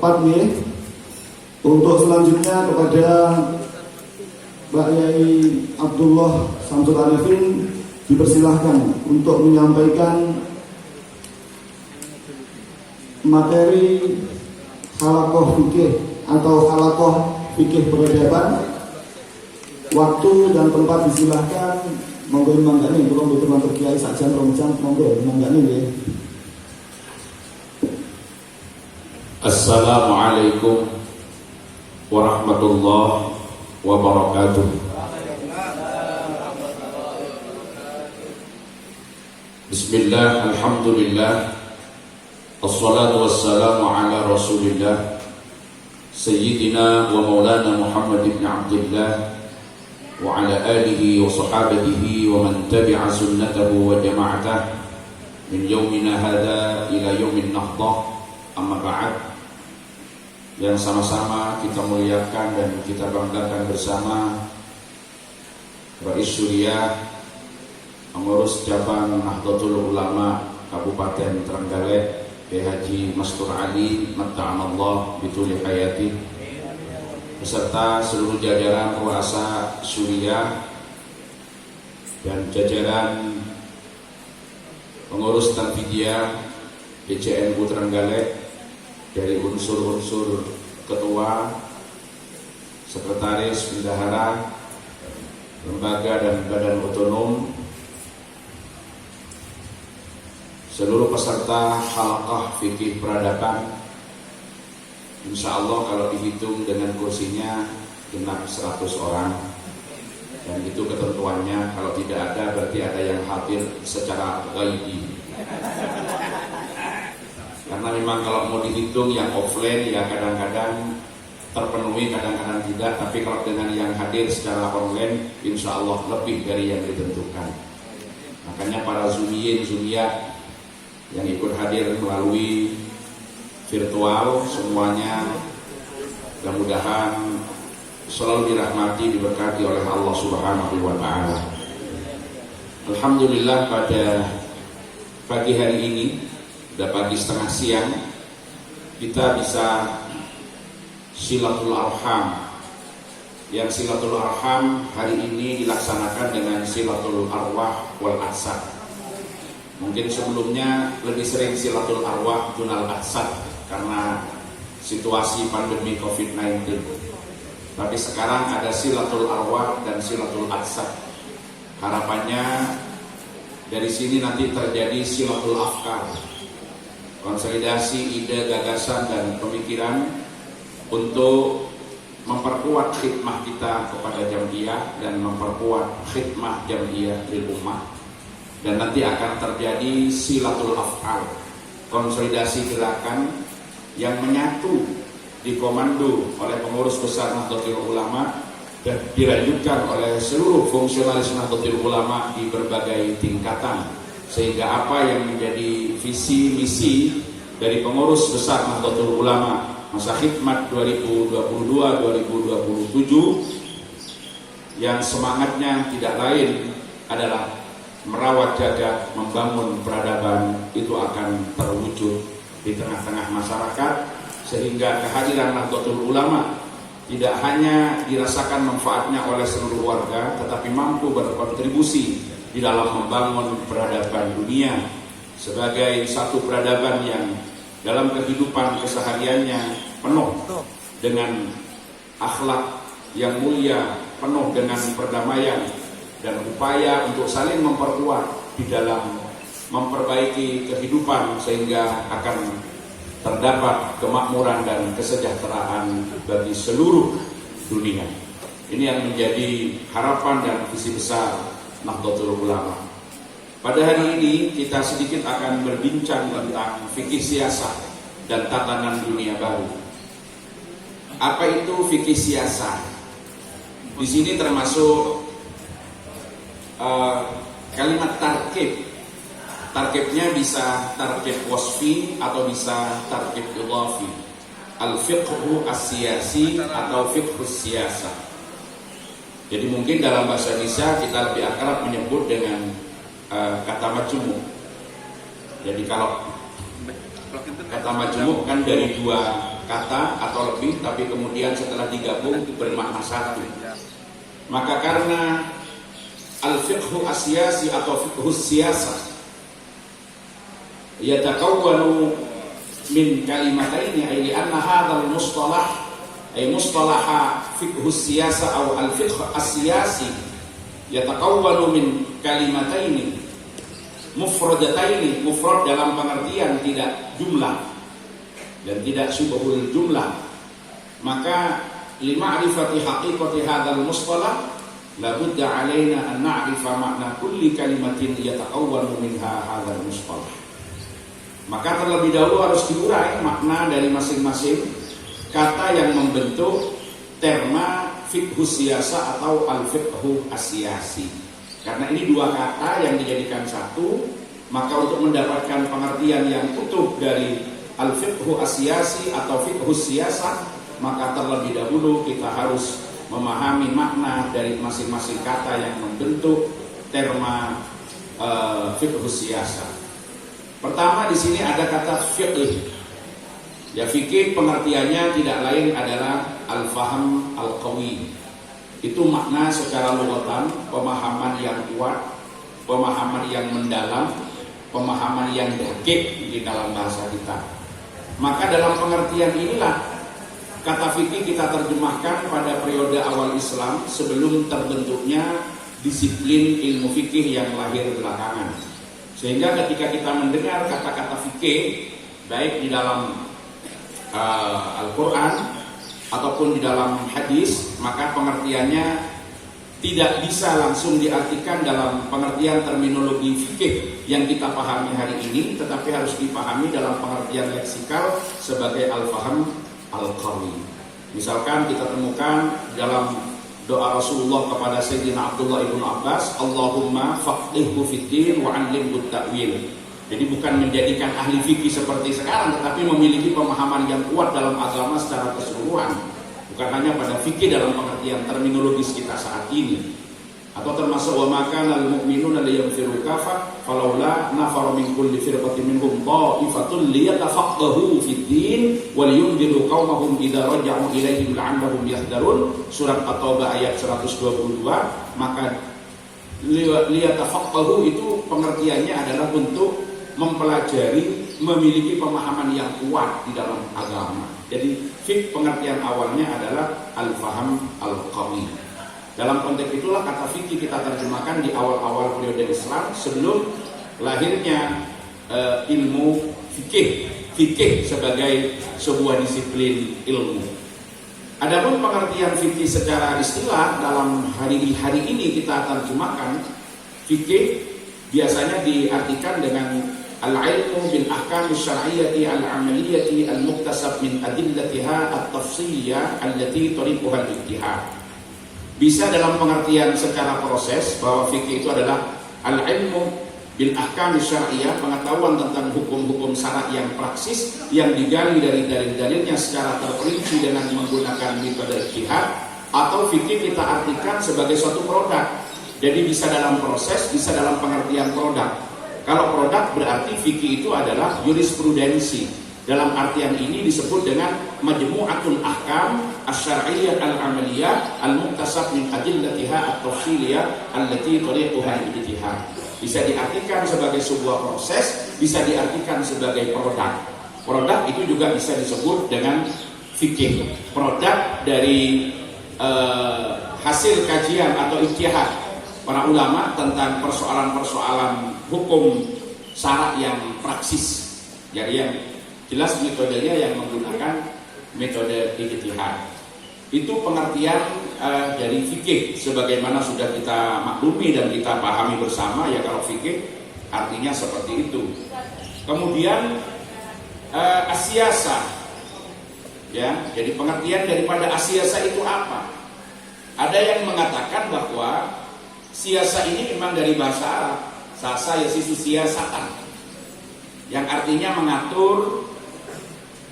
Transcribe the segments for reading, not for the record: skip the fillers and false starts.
tepat nih. Untuk selanjutnya kepada Mbak Yai Abdullah Samsul Arifin dipersilahkan untuk menyampaikan materi halakoh fikih atau halakoh fikih peradaban. Waktu dan tempat disilahkan. Monggo manggane kula mboten wonten kiai sak jam rong jam, monggo manggane nggih. Assalamualaikum warahmatullahi wabarakatuh. Bismillah, alhamdulillah, assalatu wassalamu ala rasulillah Sayyidina wa maulana Muhammad ibn Abdullah wa ala alihi wa sahabatihi wa man tabi'a sunnatahu wa jama'atah min yawmina hadha ila yawmin nahdah. Amma ba'd. Yang sama-sama kita muliakan dan kita banggakan bersama Rais Syuriah, pengurus cabang Nahdlatul Ulama Kabupaten Trenggalek, Kiai Haji Mastur Ali Matta'anallah bituli hayati, beserta seluruh jajaran ruasa Syuriah dan jajaran pengurus Tanfidiyah PCNU Trenggalek, dari unsur-unsur ketua, sekretaris, bendahara, lembaga dan badan otonom, seluruh peserta halaqah fikih peradaban. Insya Allah kalau dihitung dengan kursinya genap 100 orang, dan itu ketentuannya. Kalau tidak ada berarti ada yang hadir secara ghaibi. Karena memang kalau mau dihitung yang offline ya kadang-kadang terpenuhi, kadang-kadang tidak. Tapi kalau dengan yang hadir secara online, insya Allah lebih dari yang ditentukan. Makanya para zumiyin, zumiyah yang ikut hadir melalui virtual, semuanya mudah-mudahan selalu dirahmati, diberkati oleh Allah Subhanahu wa Ta'ala. Alhamdulillah, pada pagi hari ini, udah pagi setengah siang, kita bisa silatul arham. Yang silatul arham hari ini dilaksanakan dengan silatul arwah wal ahsad. Mungkin sebelumnya lebih sering silatul arwah dunal ahsad karena situasi pandemi COVID-19. Tapi sekarang ada silatul arwah dan silatul ahsad. Harapannya dari sini nanti terjadi silatul afkar, konsolidasi ide, gagasan, dan pemikiran untuk memperkuat khidmah kita kepada Jam'iyah dan memperkuat khidmah Jam'iyah lil ummah. Dan nanti akan terjadi silatul af'al, konsolidasi gerakan yang menyatu, dikomando oleh pengurus besar Nahdlatul Ulama dan dilanjutkan oleh seluruh fungsionalis Nahdlatul Ulama di berbagai tingkatan. Sehingga apa yang menjadi visi misi dari pengurus besar Nahdlatul Ulama masa khidmat 2022-2027 yang semangatnya tidak lain adalah merawat, jaga, membangun peradaban, itu akan terwujud di tengah-tengah masyarakat, sehingga kehadiran Nahdlatul Ulama tidak hanya dirasakan manfaatnya oleh seluruh warga, tetapi mampu berkontribusi di dalam membangun peradaban dunia sebagai satu peradaban yang dalam kehidupan kesehariannya penuh dengan akhlak yang mulia, penuh dengan perdamaian dan upaya untuk saling memperkuat di dalam memperbaiki kehidupan sehingga akan terdapat kemakmuran dan kesejahteraan bagi seluruh dunia. Ini yang menjadi harapan dan visi besar Nahdlatul Ulama. Pada hari ini kita sedikit akan berbincang tentang fikih siasah dan tatanan dunia baru. Apa itu fikih siasah? Di sini termasuk kalimat tarkib. Tarkibnya bisa tarkib wasfi atau bisa tarkib idhafi. Al-fiqhu as-siyasi atau fiqhu siyasah. Jadi mungkin dalam bahasa Indonesia kita lebih akrab menyebut dengan kata majmu'. Jadi kalau Kata majmuk kan dari dua kata atau lebih, tapi kemudian setelah digabung bermakna satu. Maka karena al-fiqhu asyasi atau fiqhu siyasah yatakawwanu min kalimataini ay li'anna hadzal mustalah ay mustalah fiqhu siyasah atau al-fiqh asyasi yatakawwanu min kalimataini mufradataini, mufrad dalam pengertian tidak jumlah dan tidak syubhul jumlah. Maka lima'rifati haqiqati hadzal mustalah la budda alaina an na'rifa makna kulli kalimatin yatakawwanu minha hadzal mustalah. Maka terlebih dahulu harus diurai makna dari masing-masing kata yang membentuk terma fiqhu siyasa atau al-fiqhu asyasi. Karena ini dua kata yang dijadikan satu, maka untuk mendapatkan pengertian yang utuh dari al-fiqhu asyasi atau fiqhu siyasa, maka terlebih dahulu kita harus memahami makna dari masing-masing kata yang membentuk terma fiqhu siyasa. Pertama di sini ada kata fiqh. Ya, fikih pengertiannya tidak lain adalah al-faham al-qawi. Itu makna secara lughatan, pemahaman yang kuat, pemahaman yang mendalam, pemahaman yang dakik di dalam bahasa kita. Maka dalam pengertian inilah kata fikih kita terjemahkan pada periode awal Islam sebelum terbentuknya disiplin ilmu fikih yang lahir belakangan. Sehingga ketika kita mendengar kata-kata fikih baik di dalam Al-Quran ataupun di dalam hadis, maka pengertiannya tidak bisa langsung diartikan dalam pengertian terminologi fikih yang kita pahami hari ini, tetapi harus dipahami dalam pengertian leksikal sebagai al-faham al-qawi. Misalkan kita temukan dalam doa Rasulullah kepada Sayyidina Abdullah ibn Abbas, Allahumma faqihhu fiddin wa 'allimhu ta'wil. Jadi bukan menjadikan ahli fikih seperti sekarang, tetapi memiliki pemahaman yang kuat dalam agama secara keseluruhan. Bukan hanya pada fikih dalam pengertian terminologis kita saat ini. Atau termasuk wa makana al-mu'minuna liyanfiru kafah falaula nafara min kulli firqatin minhum ta'ifatun liyatafaqahu fid-din wa liyundiru qaumahum idza raja'u ilaihim la'allahum yahdharun. Surat At-Taubah ayat 122. Maka liyatafaqahu itu pengertiannya adalah untuk mempelajari, memiliki pemahaman yang kuat di dalam agama. Jadi fiqh pengertian awalnya adalah al-faham al-qawi. Dalam konteks itulah kata fikih kita terjemahkan di awal-awal periode Islam sebelum lahirnya ilmu fikih. Fikih sebagai sebuah disiplin ilmu. Adapun pengertian fikih secara istilah dalam hari ini kita terjemahkan, fikih biasanya diartikan dengan al-ilmu bil ahkam syar'iyyati al-amaliyati al-muktasab min adillatiha at-tafsiliyah allati tariquha al-ijtihad. Bisa dalam pengertian secara proses bahwa fikih itu adalah al-ilmu bil ahkam syar'iyyah, pengetahuan tentang hukum-hukum syara' yang praksis yang digali dari dalil-dalilnya secara terperinci dengan menggunakan metode ijtihad. Atau fikih kita artikan sebagai suatu produk. Jadi bisa dalam proses, bisa dalam pengertian produk. Kalau produk berarti fikih itu adalah jurisprudensi. Dalam artian ini disebut dengan majmu'atul ahkam asy-syar'iyyah al-amaliyah al-muktasab min adillatiha at-tafsiliyah allati tariquha al-ijtihad. Bisa diartikan sebagai sebuah proses, bisa diartikan sebagai produk. Produk itu juga bisa disebut dengan fikih. Produk dari hasil kajian atau ijtihad para ulama tentang persoalan-persoalan hukum syara' yang praksis. Jadi yang jelas metodenya yang menggunakan metode ijtihad. Itu pengertian dari fikih sebagaimana sudah kita maklumi dan kita pahami bersama ya, kalau fikih artinya seperti itu. Kemudian asyasa, ya, jadi pengertian daripada asyasa itu apa? Ada yang mengatakan bahwa siasa ini memang dari bahasa Arab, sasa yasisu siasatan, yang artinya mengatur,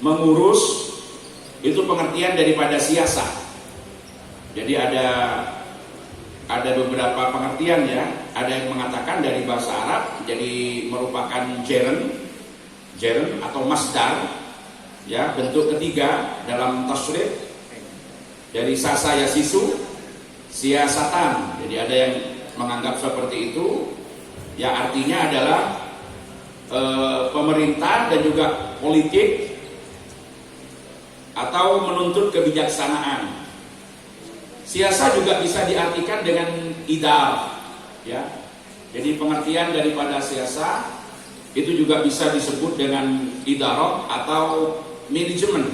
mengurus. Itu pengertian daripada siasa. Jadi ada beberapa pengertian ya. Ada yang mengatakan dari bahasa Arab, jadi merupakan gerund, Jeren atau masdar, ya, bentuk ketiga dalam tasrif dari sasa yasisu, siasatan. Jadi ada yang menganggap seperti itu, ya artinya adalah pemerintah dan juga politik atau menuntut kebijaksanaan. Siasa juga bisa diartikan dengan idar, ya. Jadi pengertian daripada siasa itu juga bisa disebut dengan idarah atau manajemen.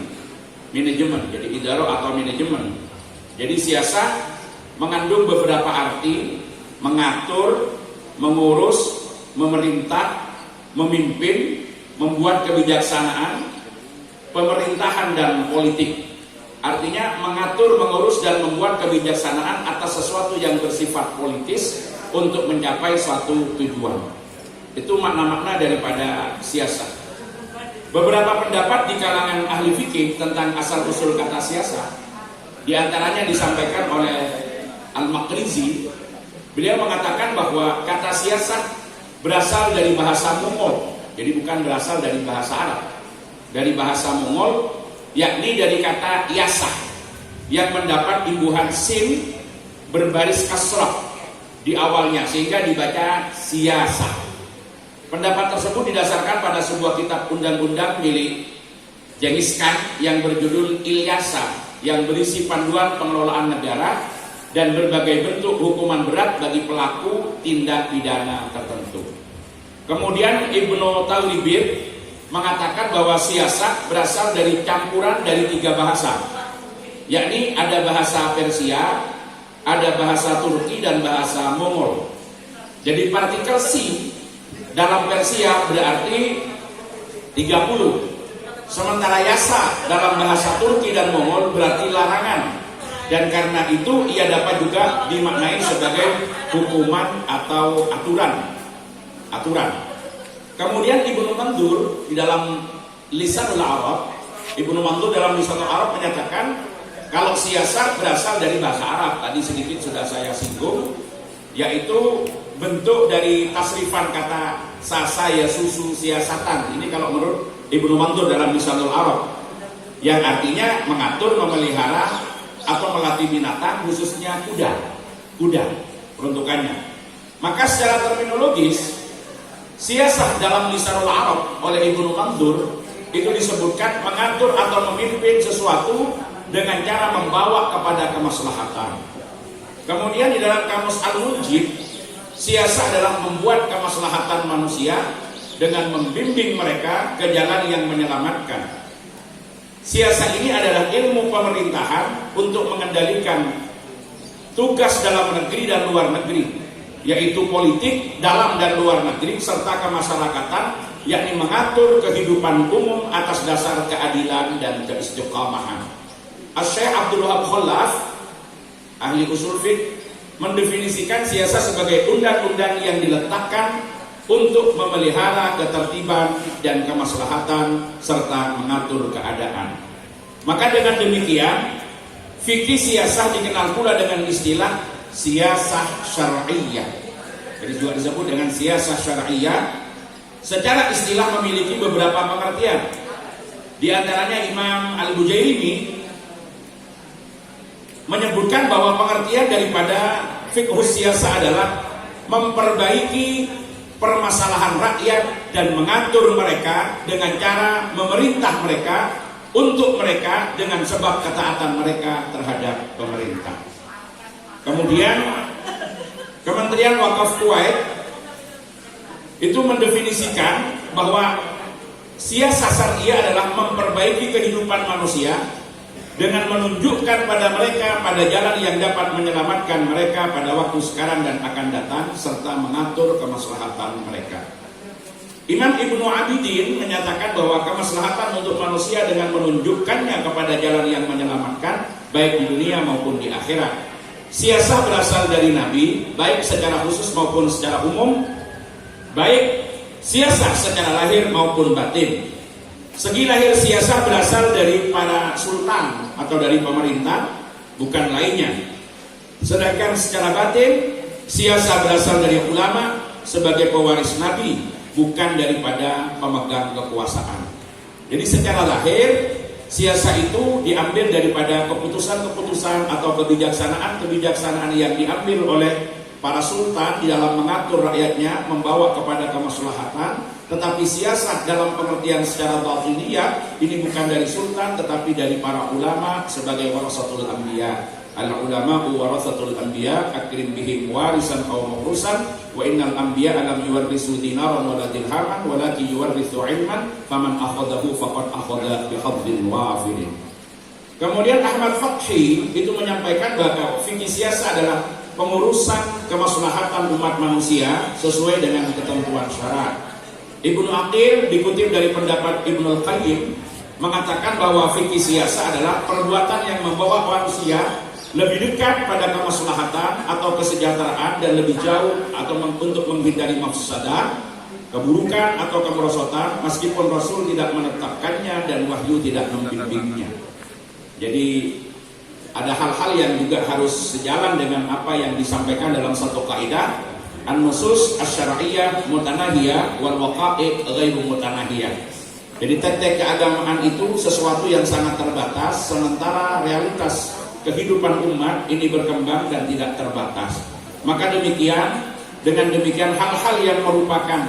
Jadi idarah atau manajemen. Jadi siasa mengandung beberapa arti: mengatur, mengurus, memerintah, memimpin, membuat kebijaksanaan, pemerintahan dan politik. Artinya mengatur, mengurus dan membuat kebijaksanaan atas sesuatu yang bersifat politis untuk mencapai suatu tujuan. Itu makna-makna daripada siasat. Beberapa pendapat di kalangan ahli fikih tentang asal-usul kata siasat, di antaranya disampaikan oleh Al-Maqrizi. Beliau mengatakan bahwa kata siasat berasal dari bahasa Mongol, jadi bukan berasal dari bahasa Arab. Dari bahasa Mongol, yakni dari kata yasah yang mendapat imbuhan sin berbaris kasrah di awalnya sehingga dibaca siasah. Pendapat tersebut didasarkan pada sebuah kitab undang-undang milik Genghis Khan yang berjudul Ilyasa, yang berisi panduan pengelolaan negara dan berbagai bentuk hukuman berat bagi pelaku tindak pidana tertentu. Kemudian Ibnu Talibir mengatakan bahwa siasat berasal dari campuran dari 3 bahasa, yakni ada bahasa Persia, ada bahasa Turki dan bahasa Mongol. Jadi partikel si dalam Persia berarti 30, sementara yasa dalam bahasa Turki dan Mongol berarti larangan, dan karena itu ia dapat juga dimaknai sebagai hukuman atau aturan. Kemudian Ibnu Mandur di dalam Lisanul Arab, Ibnu Mandur dalam Lisanul Arab menyatakan kalau siasat berasal dari bahasa Arab. Tadi sedikit sudah saya singgung, yaitu bentuk dari tasrifan kata sasa ya susu siasatan. Ini kalau menurut Ibnu Mandur dalam Lisanul Arab, yang artinya mengatur, memelihara atau melatih binatang, khususnya kuda peruntukannya. Maka secara terminologis, siasah dalam Lisanul Arab oleh Ibnu Mandur itu disebutkan mengatur atau memimpin sesuatu dengan cara membawa kepada kemaslahatan. Kemudian di dalam Kamus Al-Mujib, siasah adalah membuat kemaslahatan manusia dengan membimbing mereka ke jalan yang menyelamatkan. Siasah ini adalah ilmu pemerintahan untuk mengendalikan tugas dalam negeri dan luar negeri, yaitu politik dalam dan luar negeri serta kemasyarakatan, yakni mengatur kehidupan umum atas dasar keadilan dan keistiqamahan. Asy-Syaikh Abdul Wahab Khalaf, ahli usul fiqh, mendefinisikan siasah sebagai undang-undang yang diletakkan untuk memelihara ketertiban dan kemaslahatan serta mengatur keadaan. Maka dengan demikian, fikih siasah dikenal pula dengan istilah siasah syar'iyyah. Jadi juga disebut dengan siasah syar'iyyah. Secara istilah memiliki beberapa pengertian. Di antaranya Imam Al-Bujairimi menyebutkan bahwa pengertian daripada fiqh siasah adalah memperbaiki permasalahan rakyat dan mengatur mereka dengan cara memerintah mereka untuk mereka dengan sebab ketaatan mereka terhadap pemerintah. Kemudian Kementerian Wakaf Kuwait itu mendefinisikan bahwa siasah syariah adalah memperbaiki kehidupan manusia dengan menunjukkan pada mereka pada jalan yang dapat menyelamatkan mereka pada waktu sekarang dan akan datang serta mengatur kemaslahatan mereka. Imam Ibnu Abidin menyatakan bahwa kemaslahatan untuk manusia dengan menunjukkannya kepada jalan yang menyelamatkan baik di dunia maupun di akhirat. Siasah berasal dari Nabi baik secara khusus maupun secara umum, baik siasah secara lahir maupun batin. Segi lahir siasah berasal dari para sultan atau dari pemerintah, bukan lainnya. Sedangkan secara batin, siasah berasal dari ulama sebagai pewaris Nabi bukan daripada pemegang kekuasaan. Jadi secara lahir siasa itu diambil daripada keputusan-keputusan atau kebijaksanaan yang diambil oleh para sultan di dalam mengatur rakyatnya, membawa kepada kemaslahatan. Tetapi siasat dalam pengertian secara batiniyah ini bukan dari sultan, tetapi dari para ulama sebagai warasatul anbiya. Al-ulama'u warasatul anbiya akrim bihim warisan aw mawrusan wa innal anbiya lam yuwarrisu dinaran wala dirhaman walakin yuwarrisu ilman faman akhadahu faqad akhadha bihadhin wafirin. Kemudian Ahmad Fathi itu menyampaikan bahwa fikih siasa adalah pengurusan kemaslahatan umat manusia sesuai dengan ketentuan syarat. Ibnu Aqil dikutip dari pendapat Ibnu Al-Qayyim mengatakan bahwa fikih siasa adalah perbuatan yang membawa manusia lebih dekat pada kemaslahatan atau kesejahteraan dan lebih jauh atau untuk menghindari mafsadah, keburukan atau kemerosotan meskipun Rasul tidak menetapkannya dan wahyu tidak membimbingnya. Jadi ada hal-hal yang juga harus sejalan dengan apa yang disampaikan dalam satu kaidah an-nusus asy-syar'iyyah mutanahiyah wal waqa'i' ghairu mutanahiyah. Jadi tek-tek keagamaan itu sesuatu yang sangat terbatas, sementara realitas kehidupan umat ini berkembang dan tidak terbatas. Maka dengan demikian hal-hal yang merupakan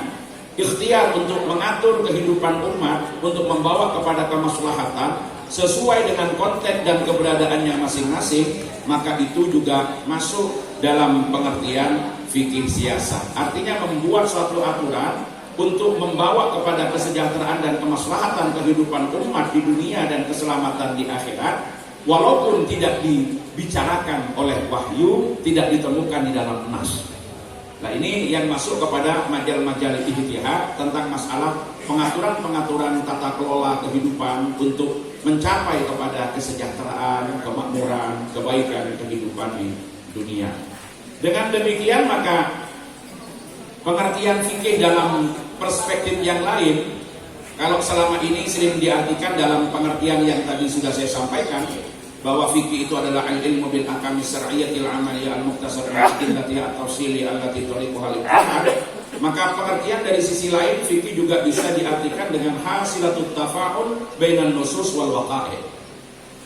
ikhtiar untuk mengatur kehidupan umat, untuk membawa kepada kemaslahatan sesuai dengan konteks dan keberadaannya masing-masing, maka itu juga masuk dalam pengertian fikih siasat. Artinya membuat suatu aturan untuk membawa kepada kesejahteraan dan kemaslahatan kehidupan umat di dunia dan keselamatan di akhirat, walaupun tidak dibicarakan oleh wahyu, tidak ditemukan di dalam nas. Nah, ini yang masuk kepada majal-majal ijtihad tentang masalah pengaturan-pengaturan tata kelola kehidupan untuk mencapai kepada kesejahteraan, kemakmuran, kebaikan kehidupan di dunia. Dengan demikian maka pengertian fikih dalam perspektif yang lain, kalau selama ini sering diartikan dalam pengertian yang tadi sudah saya sampaikan, bahwa fikih itu adalah al-ilmu bil ahkam syar'iyyatil amaliyah al-mukhtasar allati at-tafsili allati tariquha al-ijtihad, maka pengertian dari sisi lain fikih juga bisa diartikan dengan hasilatut tafa'ul bainan nusus wal waqa'i'.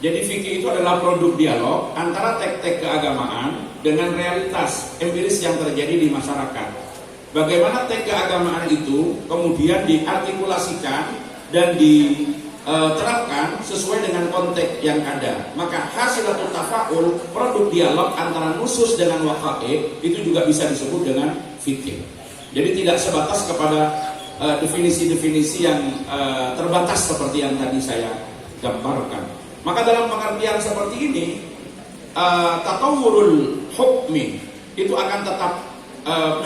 Jadi fikih itu adalah produk dialog antara tek-tek keagamaan dengan realitas empiris yang terjadi di masyarakat. Bagaimana tek keagamaan itu kemudian diartikulasikan dan diterapkan sesuai dengan konteks yang ada. Maka hasilatul tafa'ul, produk dialog antara nusus dengan waqa'i', itu juga bisa disebut dengan fikih. Jadi tidak sebatas kepada definisi-definisi yang terbatas seperti yang tadi saya gambarkan. Maka dalam pengertian seperti ini, tatawurul hukmi itu akan tetap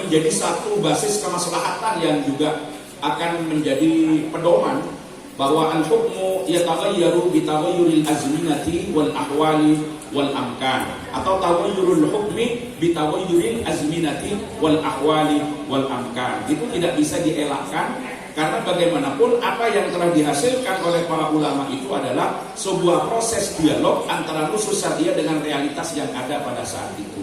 menjadi satu basis kemaslahatan yang juga akan menjadi pedoman bahwa al-hukmu yataghayyaru bi taghayyuril azminati wal ahwali wal amkan, atau taghayyurul hukmi bi taghayyuril azminati wal ahwali wal amkan. Itu tidak bisa dielakkan, karena bagaimanapun apa yang telah dihasilkan oleh para ulama itu adalah sebuah proses dialog antara nusus syariah dengan realitas yang ada pada saat itu.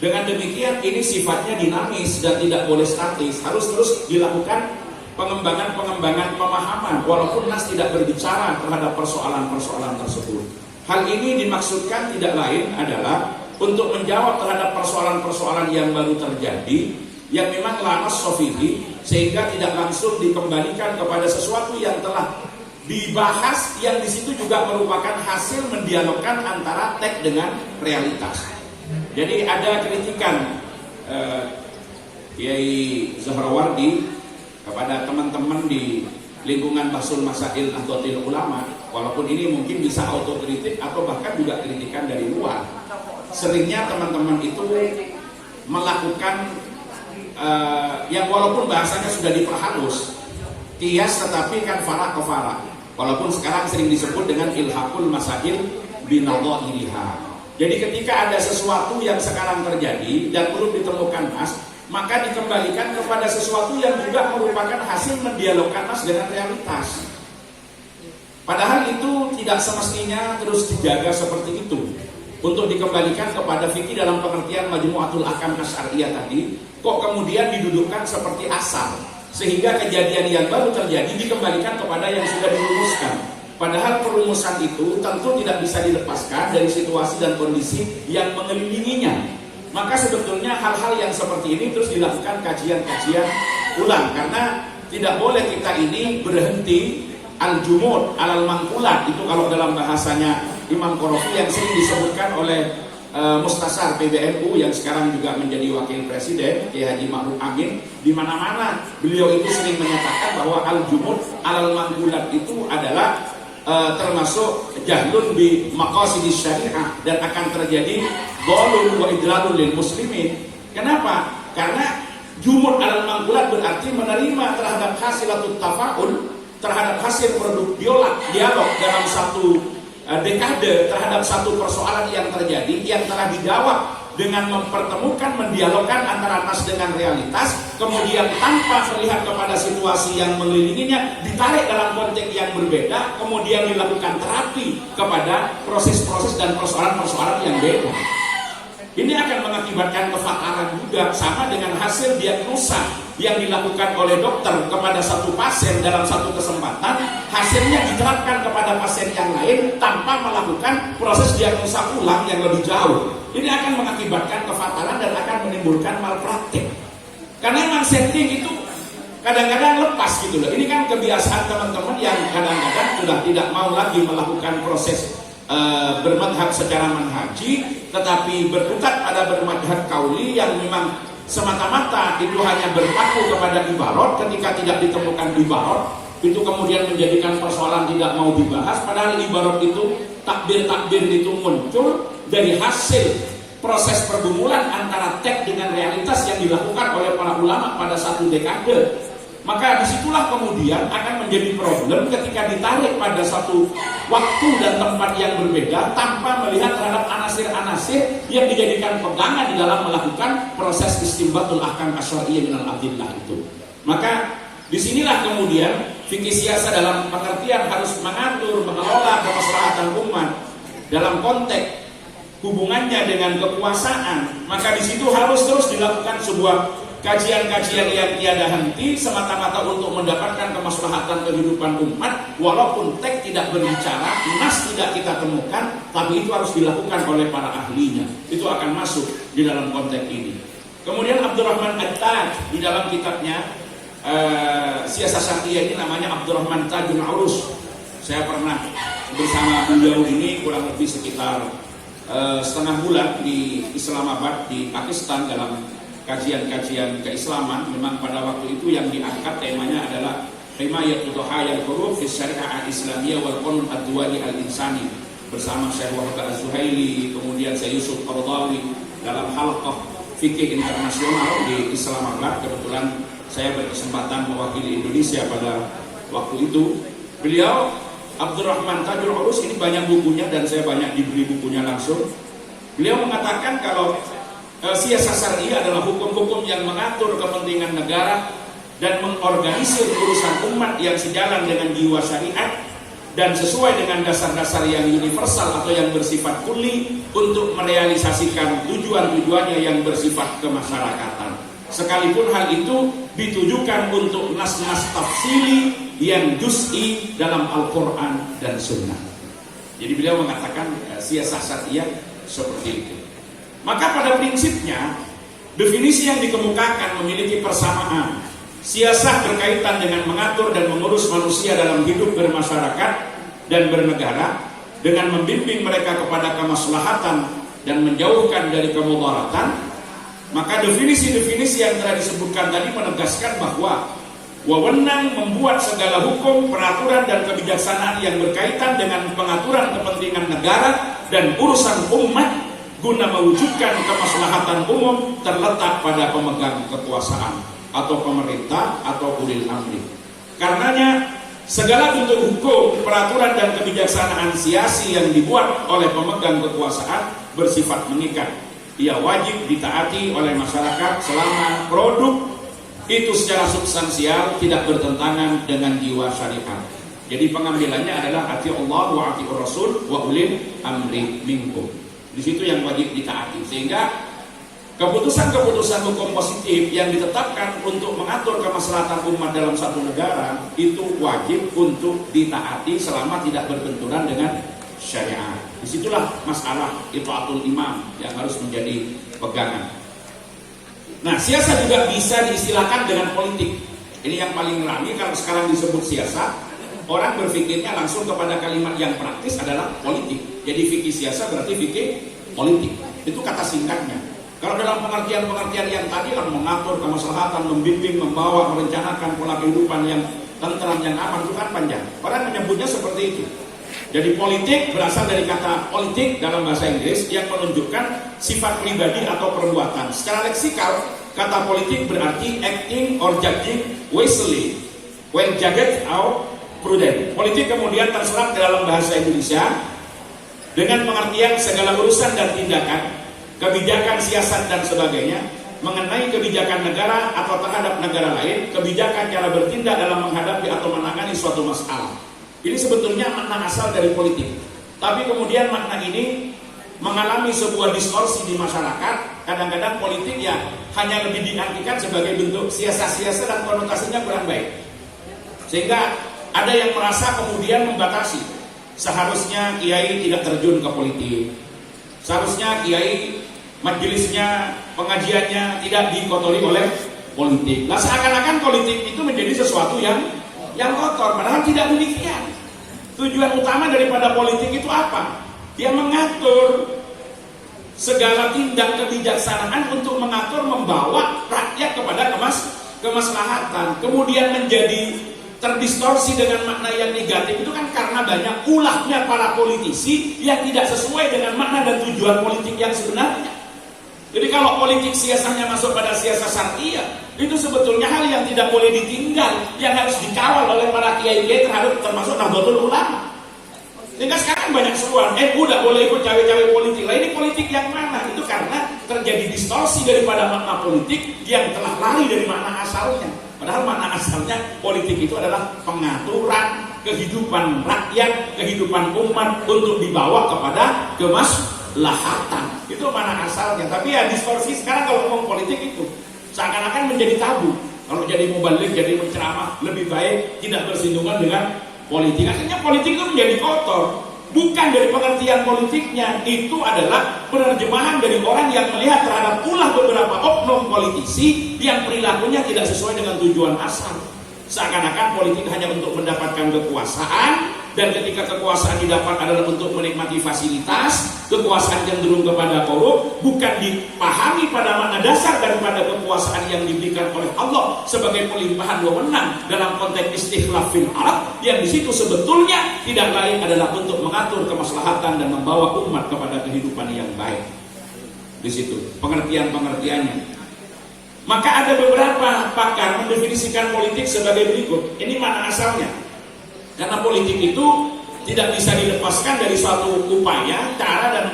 Dengan demikian ini sifatnya dinamis dan tidak boleh statis, harus terus dilakukan pengembangan pemahaman walaupun nas tidak berbicara terhadap persoalan-persoalan tersebut. Hal ini dimaksudkan tidak lain adalah untuk menjawab terhadap persoalan-persoalan yang baru terjadi yang memang la nas fihi, sehingga tidak langsung dikembalikan kepada sesuatu yang telah dibahas, yang di situ juga merupakan hasil mendialogkan antara teks dengan realitas. Jadi ada kritikan Kiai Zahrawardi kepada teman-teman di lingkungan Bahsul Masail Nahdlatul Ulama, walaupun ini mungkin bisa autokritik atau bahkan juga kritikan dari luar. Seringnya teman-teman itu melakukan yang walaupun bahasanya sudah diperhalus, kias tetapi kan farak ke farak, walaupun sekarang sering disebut dengan ilhaqul masail binadha'iriha. Jadi ketika ada sesuatu yang sekarang terjadi dan belum ditemukan nas, maka dikembalikan kepada sesuatu yang juga merupakan hasil mendialogkan nas dengan realitas. Padahal itu tidak semestinya terus dijaga seperti itu. Untuk dikembalikan kepada fikih dalam pengertian Majmu'atul Ahkam Asy'ariyah tadi, kok kemudian didudukkan seperti asal, sehingga kejadian yang baru terjadi dikembalikan kepada yang sudah dirumuskan. Padahal perumusan itu tentu tidak bisa dilepaskan dari situasi dan kondisi yang mengelilinginya. Maka sebetulnya hal-hal yang seperti ini terus dilakukan kajian-kajian ulang, karena tidak boleh kita ini berhenti al-jumud alal mangkulat. Itu kalau dalam bahasanya Imam Qarafi yang sering disebutkan oleh Mustasar PBNU yang sekarang juga menjadi wakil presiden, Kiai Haji Ma'ruf Amin. Di mana-mana beliau itu sering menyatakan bahwa al-jumud alal mangkulat itu adalah termasuk jahlun bi maqasidis syariah, dan akan terjadi dhalun wa idlalun lil muslimin. Kenapa? Karena jumud alal mangkulat berarti menerima terhadap hasilatut tafaul, terhadap hasil produk dialog dalam satu dekade terhadap satu persoalan yang terjadi, yang telah dijawab dengan mempertemukan, mendialogkan antara nas dengan realitas, kemudian tanpa melihat kepada situasi yang mengelilinginya, ditarik dalam konteks yang berbeda, kemudian dilakukan terapi kepada proses-proses dan persoalan-persoalan yang beda. Ini akan mengakibatkan kefatalan juga, sama dengan hasil diagnosa yang dilakukan oleh dokter kepada satu pasien dalam satu kesempatan, hasilnya diterapkan kepada pasien yang lain tanpa melakukan proses diagnosa ulang yang lebih jauh. Ini akan mengakibatkan kefatalan dan akan menimbulkan malpraktik. Karena memang setting itu kadang-kadang lepas gitu loh. Ini kan kebiasaan teman-teman yang kadang-kadang sudah tidak mau lagi melakukan proses bermadhab secara manhaji, tetapi berkutat pada bermadhab kauli yang memang semata-mata itu hanya berpaku kepada ibarat. Ketika tidak ditemukan ibarat, itu kemudian menjadikan persoalan tidak mau dibahas, padahal ibarat itu, takbir-takbir itu muncul dari hasil proses pergumulan antara teks dengan realitas yang dilakukan oleh para ulama pada satu dekade. Maka disitulah kemudian akan menjadi problem ketika ditarik pada satu waktu dan tempat yang berbeda tanpa melihat terhadap anasir-anasir yang dijadikan pegangan di dalam melakukan proses istinbatul ahkam asyariyah minal adillah itu. Maka disinilah kemudian fikih siasa dalam pengertian harus mengatur, mengelola kemaslahatan umat dalam konteks hubungannya dengan kekuasaan. Maka di situ harus terus dilakukan sebuah kajian-kajian yang tiada henti semata-mata untuk mendapatkan kemaslahatan kehidupan umat, walaupun teks tidak berbicara, nas tidak kita temukan, tapi itu harus dilakukan oleh para ahlinya. Itu akan masuk di dalam konteks ini. Kemudian Abdurrahman At-Taj di dalam kitabnya Siasah Syariah ini namanya Abdurrahman Tajul Urus. Saya pernah bersama beliau ini kurang lebih sekitar setengah bulan di Islamabad di Pakistan dalam kajian-kajian keislaman. Memang pada waktu itu yang diangkat temanya adalah Himayatul Dhahayal Huruf fi Syariah Al-Islamiyah wal Qanun Ad-Duwali Al-Insani bersama Syekh Wahab Az-Zuhaili, kemudian Syekh Yusuf Qaradawi dalam halaqah fikih internasional di Islamabad. Kebetulan saya berkesempatan mewakili Indonesia pada waktu itu. Beliau Abdurrahman Tajul Urus ini banyak bukunya dan saya banyak diberi bukunya langsung. Beliau mengatakan kalau siasah syariah adalah hukum-hukum yang mengatur kepentingan negara dan mengorganisir urusan umat yang sejalan dengan jiwa syariat dan sesuai dengan dasar-dasar yang universal atau yang bersifat kulli untuk merealisasikan tujuan-tujuannya yang bersifat kemasyarakatan. Sekalipun hal itu ditujukan untuk nas-nas tafsili yang juz'i dalam Al-Quran dan Sunnah. Jadi beliau mengatakan siasah syariah seperti itu. Maka pada prinsipnya definisi yang dikemukakan memiliki persamaan. Siasah berkaitan dengan mengatur dan mengurus manusia dalam hidup bermasyarakat dan bernegara dengan membimbing mereka kepada kemaslahatan dan menjauhkan dari kemudaratan. Maka definisi-definisi yang telah disebutkan tadi menegaskan bahwa wewenang membuat segala hukum, peraturan dan kebijaksanaan yang berkaitan dengan pengaturan kepentingan negara dan urusan umat guna mewujudkan kemaslahatan umum terletak pada pemegang kekuasaan atau pemerintah atau ulil amri. Karenanya segala bentuk hukum, peraturan dan kebijaksanaan siasi yang dibuat oleh pemegang kekuasaan bersifat mengikat. Ia wajib ditaati oleh masyarakat selama produk itu secara substansial tidak bertentangan dengan jiwa syariat. Jadi pengambilannya adalah ati Allah wa ati Rasul wa ulil amri minkum. Di situ yang wajib ditaati, sehingga Keputusan-keputusan hukum positif yang ditetapkan untuk mengatur kemaslahatan umat dalam satu negara itu wajib untuk ditaati selama tidak berbenturan dengan syariat. Disitulah masalah itaatul imam yang harus menjadi pegangan. Nah, siasat juga bisa diistilahkan dengan politik. Ini yang paling ramai kalau sekarang disebut siasat. Orang berpikirnya langsung kepada kalimat yang praktis adalah politik. Jadi fikih siasat berarti fikih politik. Itu kata singkatnya. Kalau dalam pengertian-pengertian yang tadi kan mengatur kemaslahatan, membimbing, membawa, merencanakan pola kehidupan yang tentram, yang aman, itu kan panjang. Orang menyebutnya seperti itu. Jadi politik berasal dari kata politik dalam bahasa Inggris yang menunjukkan sifat pribadi atau perbuatan. Secara leksikal, kata politik berarti acting or judging wisely, well judged or prudent. Politik kemudian terserap dalam bahasa Indonesia dengan pengertian segala urusan dan tindakan, kebijakan, siasat, dan sebagainya mengenai kebijakan negara atau terhadap negara lain, kebijakan cara bertindak dalam menghadapi atau menangani suatu masalah. Ini sebetulnya makna asal dari politik. Tapi kemudian makna ini mengalami sebuah distorsi di masyarakat. Kadang-kadang politik ya hanya lebih diartikan sebagai bentuk siasat-siasat dan konotasinya kurang baik. Sehingga ada yang merasa kemudian membatasi. Seharusnya kiai tidak terjun ke politik. Seharusnya kiai majelisnya, pengajiannya tidak dikotori oleh politik. Nah, seakan-akan politik itu menjadi sesuatu yang kotor, padahal tidak demikian. Tujuan utama daripada politik itu apa? Dia mengatur segala tindak kebijaksanaan untuk mengatur, membawa rakyat kepada kemaslahatan. Kemudian menjadi terdistorsi dengan makna yang negatif itu kan karena banyak ulahnya para politisi yang tidak sesuai dengan makna dan tujuan politik yang sebenarnya. Jadi kalau politik siasatnya masuk pada siasat syariah, itu sebetulnya hal yang tidak boleh ditinggal, yang harus dikawal oleh para kiai-kiai termasuk Nahdlatul Ulama. Sehingga sekarang banyak seruan, udah boleh ikut cawe-cawe politik. Lah ini politik yang mana? Itu karena terjadi distorsi daripada makna politik yang telah lari dari makna asalnya. Padahal makna asalnya politik itu adalah pengaturan kehidupan rakyat, kehidupan umat untuk dibawa kepada kemaslahatan. Itu makna asalnya. Tapi ya distorsi sekarang kalau ngomong politik itu seakan-akan menjadi tabu. Kalau jadi mubalik, jadi menceramah, lebih baik tidak bersinggungan dengan politik. Akhirnya politik itu menjadi kotor. Bukan dari pengertian politiknya, itu adalah penerjemahan dari orang yang melihat terhadap ulah beberapa oknum politisi yang perilakunya tidak sesuai dengan tujuan asal. Seakan-akan politik hanya untuk mendapatkan kekuasaan, dan ketika kekuasaan didapat adalah untuk menikmati fasilitas, kekuasaan cenderung kepada korup, bukan dipahami pada makna dasar daripada kekuasaan yang diberikan oleh Allah sebagai pelimpahan wewenang dalam konteks istikhlaf fil ard, yang di situ sebetulnya tidak lain adalah untuk mengatur kemaslahatan dan membawa umat kepada kehidupan yang baik. Di situ pengertian-pengertiannya. Maka ada beberapa pakar mendefinisikan politik sebagai berikut. Ini makna asalnya. Karena politik itu tidak bisa dilepaskan dari suatu upaya, cara dan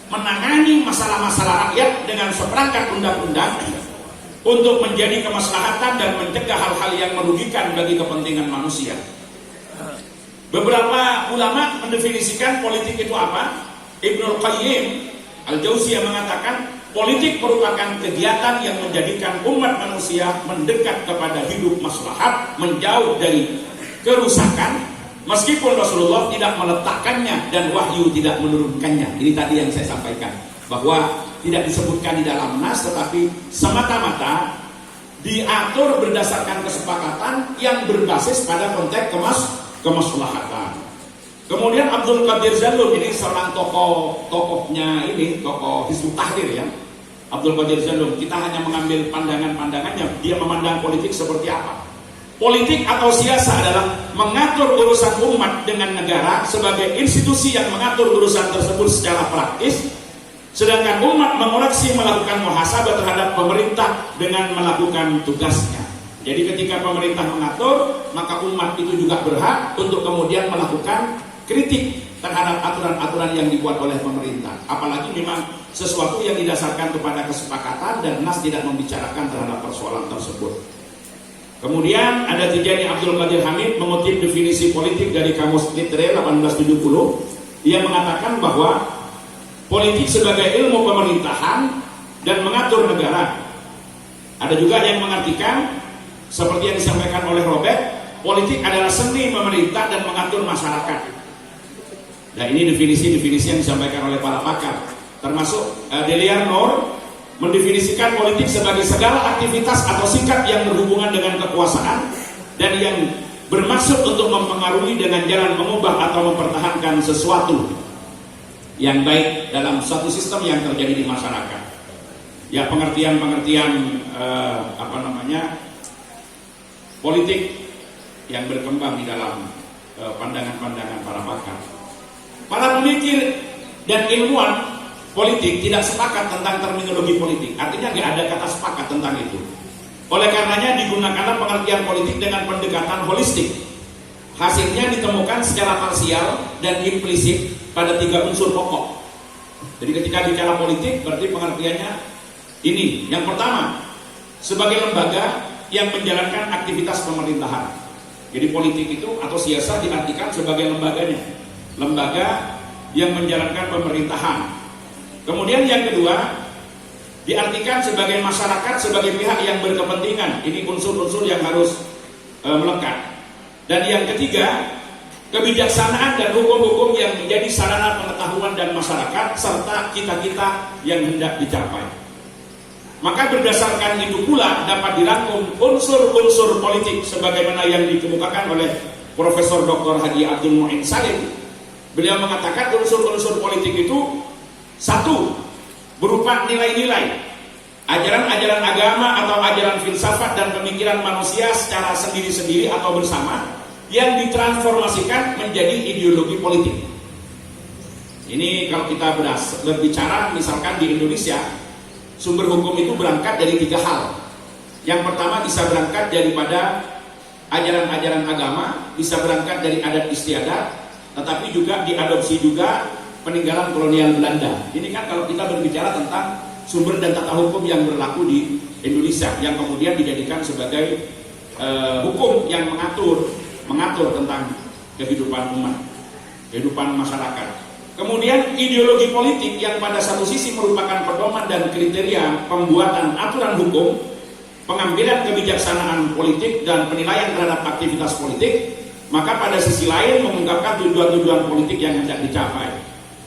menangani masalah-masalah rakyat dengan seperangkat undang-undang untuk menjadi kemaslahatan dan mencegah hal-hal yang merugikan bagi kepentingan manusia. Beberapa ulama mendefinisikan politik itu apa? Ibnul Qayyim Al-Jauziyah mengatakan politik merupakan kegiatan yang menjadikan umat manusia mendekat kepada hidup maslahat, menjauh dari kerusakan, meskipun Rasulullah tidak meletakkannya dan wahyu tidak menurunkannya. Ini tadi yang saya sampaikan, bahwa tidak disebutkan di dalam nas, tetapi semata-mata diatur berdasarkan kesepakatan yang berbasis pada konteks kemaslahatan. Kemudian Abdul Qadir Zalum, ini seorang tokohnya ini, tokoh Hizbut Tahrir ya. Abdul Qadir Zalum, kita hanya mengambil pandangan-pandangannya, dia memandang politik seperti apa. Politik atau siasat adalah mengatur urusan umat dengan negara sebagai institusi yang mengatur urusan tersebut secara praktis, sedangkan umat mengoreksi, melakukan muhasabah terhadap pemerintah dengan melakukan tugasnya. Jadi ketika pemerintah mengatur, maka umat itu juga berhak untuk kemudian melakukan kritik terhadap aturan-aturan yang dibuat oleh pemerintah. Apalagi memang sesuatu yang didasarkan kepada kesepakatan dan nas tidak membicarakan terhadap persoalan tersebut. Kemudian ada Tijani Abdul Qadir Hamid mengutip definisi politik dari Kamus Litre 1870. Ia mengatakan bahwa politik sebagai ilmu pemerintahan dan mengatur negara. Ada juga yang mengartikan seperti yang disampaikan oleh Robert, politik adalah seni memerintah dan mengatur masyarakat. Nah, ini definisi-definisi yang disampaikan oleh para pakar, termasuk Deliar Noor mendefinisikan politik sebagai segala aktivitas atau sikap yang berhubungan dengan kekuasaan dan yang bermaksud untuk mempengaruhi dengan jalan mengubah atau mempertahankan sesuatu yang baik dalam suatu sistem yang terjadi di masyarakat. Ya, pengertian-pengertian politik yang berkembang di dalam pandangan-pandangan para pakar. Para pemikir dan ilmuwan politik tidak sepakat tentang terminologi politik, artinya nggak ada kata sepakat tentang itu. Oleh karenanya digunakanlah pengertian politik dengan pendekatan holistik. Hasilnya ditemukan secara parsial dan implisit pada 3 unsur pokok. Jadi ketika bicara politik berarti pengertiannya ini. Yang pertama, sebagai lembaga yang menjalankan aktivitas pemerintahan. Jadi politik itu atau siasat diartikan sebagai lembaganya, lembaga yang menjalankan pemerintahan. Kemudian yang kedua, diartikan sebagai masyarakat, sebagai pihak yang berkepentingan. Ini unsur-unsur yang harus melekat. Dan yang ketiga, kebijaksanaan dan hukum-hukum yang menjadi sarana pengetahuan dan masyarakat serta cita-cita yang hendak dicapai. Maka berdasarkan itu pula dapat dirangkum unsur-unsur politik sebagaimana yang dikemukakan oleh Profesor Dr. Haji Abdul Muin Salim. Beliau mengatakan unsur-unsur politik itu satu, berupa nilai-nilai, ajaran-ajaran agama atau ajaran filsafat dan pemikiran manusia secara sendiri-sendiri atau bersama yang ditransformasikan menjadi ideologi politik. Ini kalau kita berbicara misalkan di Indonesia, sumber hukum itu berangkat dari 3 hal. Yang pertama bisa berangkat daripada ajaran-ajaran agama, bisa berangkat dari adat istiadat, tetapi juga diadopsi juga peninggalan kolonial Belanda. Ini kan kalau kita berbicara tentang sumber dan tata hukum yang berlaku di Indonesia, yang kemudian dijadikan sebagai hukum yang mengatur tentang kehidupan umat, kehidupan masyarakat. Kemudian ideologi politik yang pada satu sisi merupakan pedoman dan kriteria pembuatan aturan hukum, pengambilan kebijaksanaan politik dan penilaian terhadap aktivitas politik, maka pada sisi lain mengungkapkan tujuan-tujuan politik yang hendak dicapai.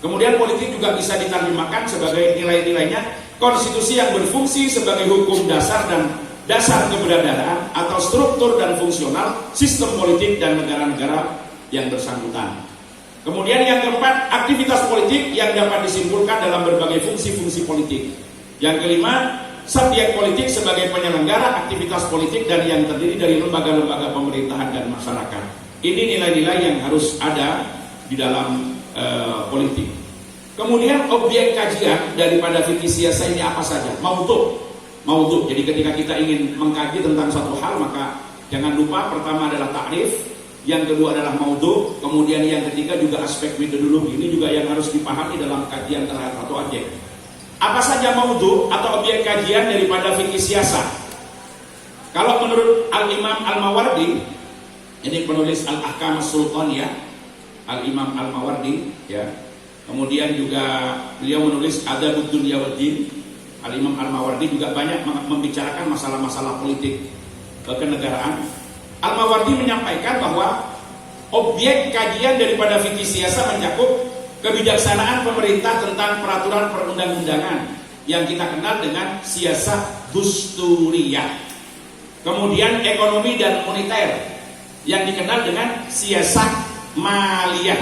Kemudian politik juga bisa diterjemahkan sebagai nilai-nilainya konstitusi yang berfungsi sebagai hukum dasar dan dasar keberadaan atau struktur dan fungsional sistem politik dan negara-negara yang bersangkutan. Kemudian yang keempat, aktivitas politik yang dapat disimpulkan dalam berbagai fungsi-fungsi politik. Yang kelima, subjek politik sebagai penyelenggara aktivitas politik dan yang terdiri dari lembaga-lembaga pemerintahan dan masyarakat. Ini nilai-nilai yang harus ada di dalam politik. Kemudian objek kajian daripada fikih siasa ini apa saja? Maudhu. Jadi ketika kita ingin mengkaji tentang satu hal, maka jangan lupa pertama adalah takrif, yang kedua adalah maudhu, kemudian yang ketiga juga aspek metodologi. Ini juga yang harus dipahami dalam kajian terhadap satu objek. Apa saja maudhu atau objek kajian daripada fikih siasa? Kalau menurut Al-Imam Al-Mawardi, ini penulis Al-Ahkam As-Sultaniyah, Al-Imam Al-Mawardi, ya. Kemudian juga beliau menulis Adabud Dunya wad Din. Al-Imam Al-Mawardi juga banyak membicarakan masalah-masalah politik kenegaraan. Al-Mawardi menyampaikan bahwa objek kajian daripada fikih siasa mencakup kebijaksanaan pemerintah tentang peraturan perundang-undangan yang kita kenal dengan siasat dusturiyah. Kemudian ekonomi dan moneter yang dikenal dengan siasat maliyah.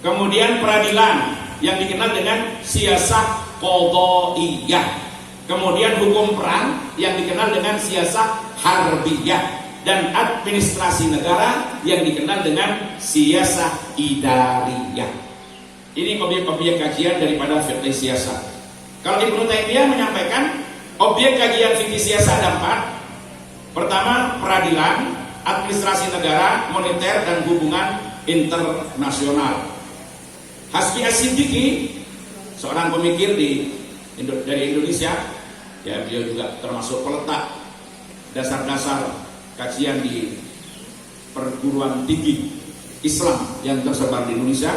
Kemudian peradilan yang dikenal dengan siasat qadhaiyah. Kemudian hukum perang yang dikenal dengan siasat harbiyah, dan administrasi negara yang dikenal dengan siasat idariyah. Ini objek-objek kajian daripada fikih siasat. Kalau Ibnu Taimiyah menyampaikan objek kajian fikih siasat ada 4. Pertama, peradilan, administrasi negara, moneter, dan hubungan internasional. Hasbi As-Siddiqi, seorang pemikir dari Indonesia, ya, beliau juga termasuk peletak dasar-dasar kajian di perguruan tinggi Islam yang tersebar di Indonesia,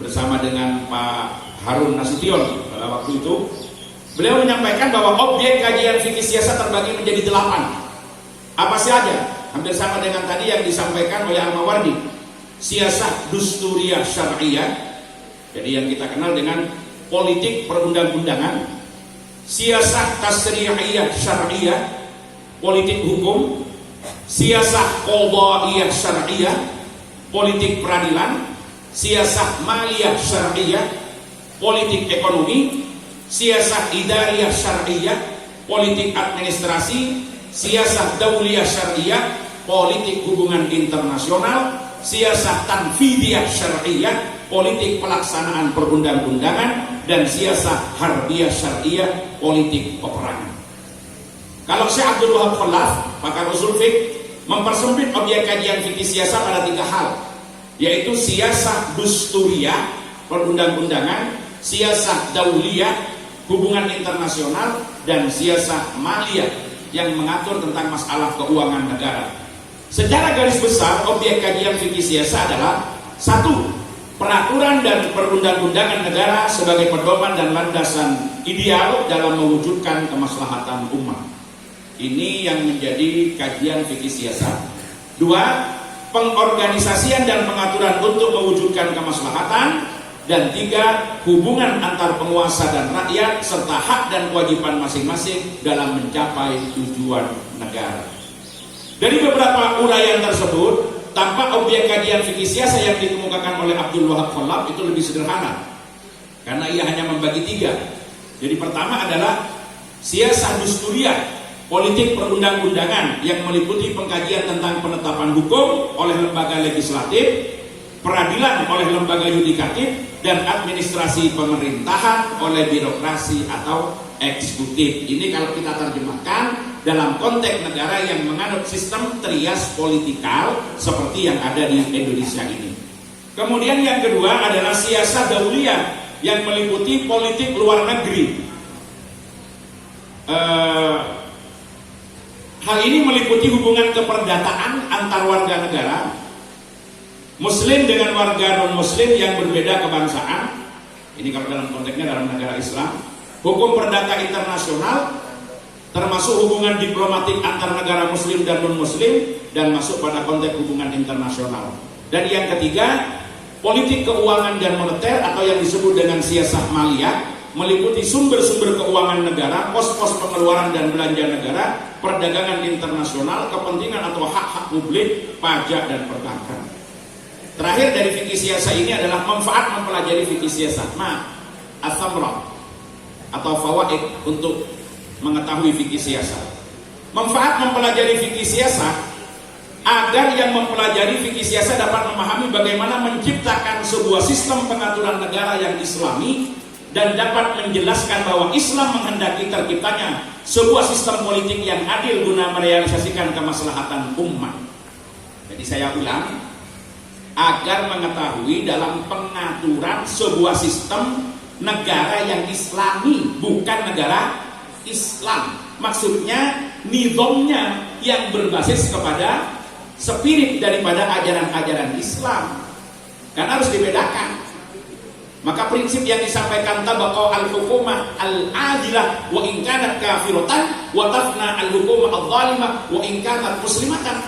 bersama dengan Pak Harun Nasution pada waktu itu. Beliau menyampaikan bahwa objek kajian fikih siasat terbagi menjadi 8. Apa saja? Hampir sama dengan tadi yang disampaikan oleh Al-Mawardi. Siasat dusturiyah syar'iyah, jadi yang kita kenal dengan politik perundang-undangan. Siasat tasrihiyah syar'iyah, politik hukum. Siasat qadhaiyah syar'iyah, politik peradilan. Siasat maliyah syar'iyah, politik ekonomi. Siasat idariyah syar'iyah, politik administrasi. Siasat dauliyah syar'iyah, politik hubungan internasional. Siasat tanfidiyah syar'iyah, politik pelaksanaan perundang-undangan. Dan siasat harbiyah syar'iyah, politik peperangan. Kalau Syekh Abdul Wahab Khalaf, pakar usul fiqh, mempersempit objek kajian fikih siasat pada 3 hal, yaitu siasat dusturiyah, perundang-undangan, siasat dauliyah, hubungan internasional, dan siasat maliyah yang mengatur tentang masalah keuangan negara. Secara garis besar, objek kajian fikih siasat adalah 1. Peraturan dan perundang-undangan negara sebagai pedoman dan landasan ideal dalam mewujudkan kemaslahatan umat. Ini yang menjadi kajian fikih siasat. 2. Pengorganisasian dan pengaturan untuk mewujudkan kemaslahatan. Dan 3. Hubungan antar penguasa dan rakyat serta hak dan kewajiban masing-masing dalam mencapai tujuan negara. Dari beberapa uraian tersebut, tampak objek kajian fikih siasat yang dikemukakan oleh Abdul Wahab Khalaf itu lebih sederhana, karena ia hanya membagi 3. Jadi pertama adalah siasat dusturiyah, politik perundang-undangan yang meliputi pengkajian tentang penetapan hukum oleh lembaga legislatif, peradilan oleh lembaga yudikatif, dan administrasi pemerintahan oleh birokrasi atau eksekutif. Ini kalau kita terjemahkan dalam konteks negara yang menganut sistem trias politikal seperti yang ada di Indonesia ini. Kemudian yang kedua adalah siasat dauliyah yang meliputi politik luar negeri. Hal ini meliputi hubungan keperdataan antar warga negara, Muslim dengan warga non-Muslim yang berbeda kebangsaan. Ini kalau dalam konteksnya dalam negara Islam. Hukum perdata internasional, termasuk hubungan diplomatik antar negara Muslim dan non-Muslim, dan masuk pada konteks hubungan internasional. Dan yang ketiga, politik keuangan dan moneter atau yang disebut dengan siasat maliyah, meliputi sumber-sumber keuangan negara, pos-pos pengeluaran dan belanja negara, perdagangan internasional, kepentingan atau hak-hak publik, pajak dan perbankan. Terakhir dari fikih siasat ini adalah manfaat mempelajari fikih siasat. As-samra atau fawaid untuk mengetahui fikih siasat. Manfaat mempelajari fikih siasat agar yang mempelajari fikih siasat dapat memahami bagaimana menciptakan sebuah sistem pengaturan negara yang islami, dan dapat menjelaskan bahwa Islam menghendaki terciptanya sebuah sistem politik yang adil guna merealisasikan kemaslahatan umat. Jadi saya ulang, agar mengetahui dalam pengaturan sebuah sistem negara yang islami, bukan negara Islam. Maksudnya nizamnya yang berbasis kepada spirit daripada ajaran-ajaran Islam. Karena harus dibedakan. Maka prinsip yang disampaikan tabaqo al-hukumah al-adilah wa in kanat kafiratan wa tafna al-hukumah al-zalimah wa in kanat muslimatan.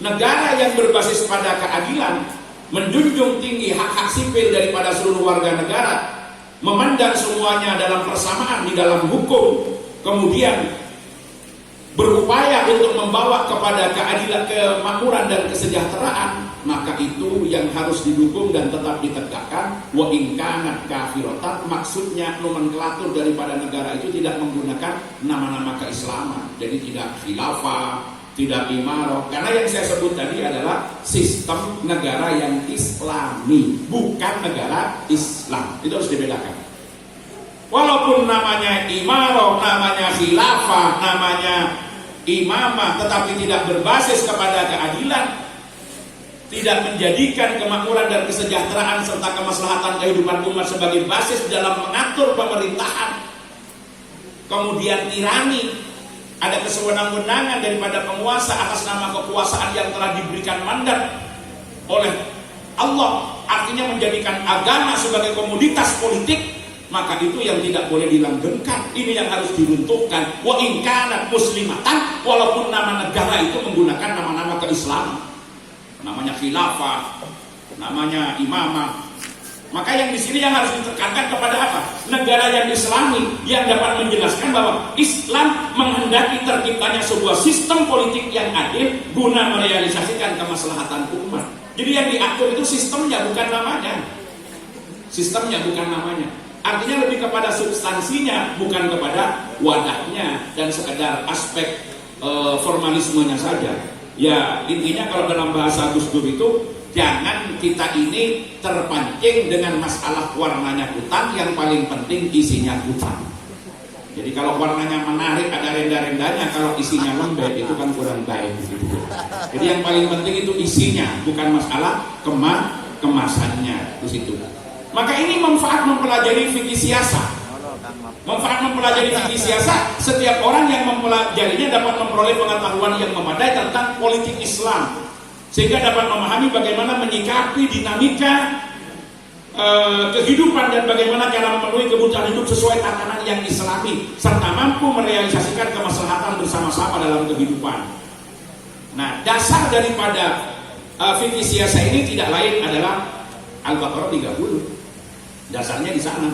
Negara yang berbasis pada keadilan, menjunjung tinggi hak-hak sipil daripada seluruh warga negara, memandang semuanya dalam persamaan di dalam hukum, kemudian berupaya untuk membawa kepada keadilan, kemakmuran dan kesejahteraan, maka itu yang harus didukung dan tetap ditegakkan. Wa in kanat kafiratan, maksudnya nomenklatur daripada negara itu tidak menggunakan nama-nama keislaman. Jadi tidak khilafah, tidak imarah, karena yang saya sebut tadi adalah sistem negara yang islami, bukan negara Islam. Itu harus dibedakan. Walaupun namanya imarah, namanya khilafah, namanya imamah, tetapi tidak berbasis kepada keadilan, tidak menjadikan kemakmuran dan kesejahteraan serta kemaslahatan kehidupan umat sebagai basis dalam mengatur pemerintahan, kemudian tirani, ada kesewenang-wenangan daripada penguasa atas nama kekuasaan yang telah diberikan mandat oleh Allah, artinya menjadikan agama sebagai komoditas politik, maka itu yang tidak boleh dilanggengkan. Ini yang harus diruntuhkan. Wa in kanat muslimatan, walaupun nama negara itu menggunakan nama-nama keislaman, namanya khilafah, namanya imamah. Maka yang di sini yang harus ditekankan kepada apa? Negara yang islami, yang dapat menjelaskan bahwa Islam menghendaki terciptanya sebuah sistem politik yang adil guna merealisasikan kemaslahatan umat. Jadi yang diatur itu sistemnya, bukan namanya. Sistemnya, bukan namanya. Artinya lebih kepada substansinya, bukan kepada wadahnya dan sekedar aspek formalismenya saja. Ya, intinya kalau dalam bahasa Gus Dur itu, jangan kita ini terpancing dengan masalah warnanya hutan, yang paling penting isinya hutan. Jadi kalau warnanya menarik, ada renda-rendanya, kalau isinya lembek itu kan kurang baik gitu. Jadi yang paling penting itu isinya, bukan masalah kemasannya di situ. Maka ini manfaat mempelajari fikih siasat. Manfaat mempelajari fikih siasat, setiap orang yang mempelajarinya dapat memperoleh pengetahuan yang memadai tentang politik Islam, sehingga dapat memahami bagaimana menyikapi dinamika kehidupan dan bagaimana cara memenuhi kebutuhan hidup sesuai tatanan yang islami, serta mampu merealisasikan kemaslahatan bersama-sama dalam kehidupan. Nah, dasar daripada fikih siasat ini tidak lain adalah Al-Baqarah 30. Dasarnya di sana.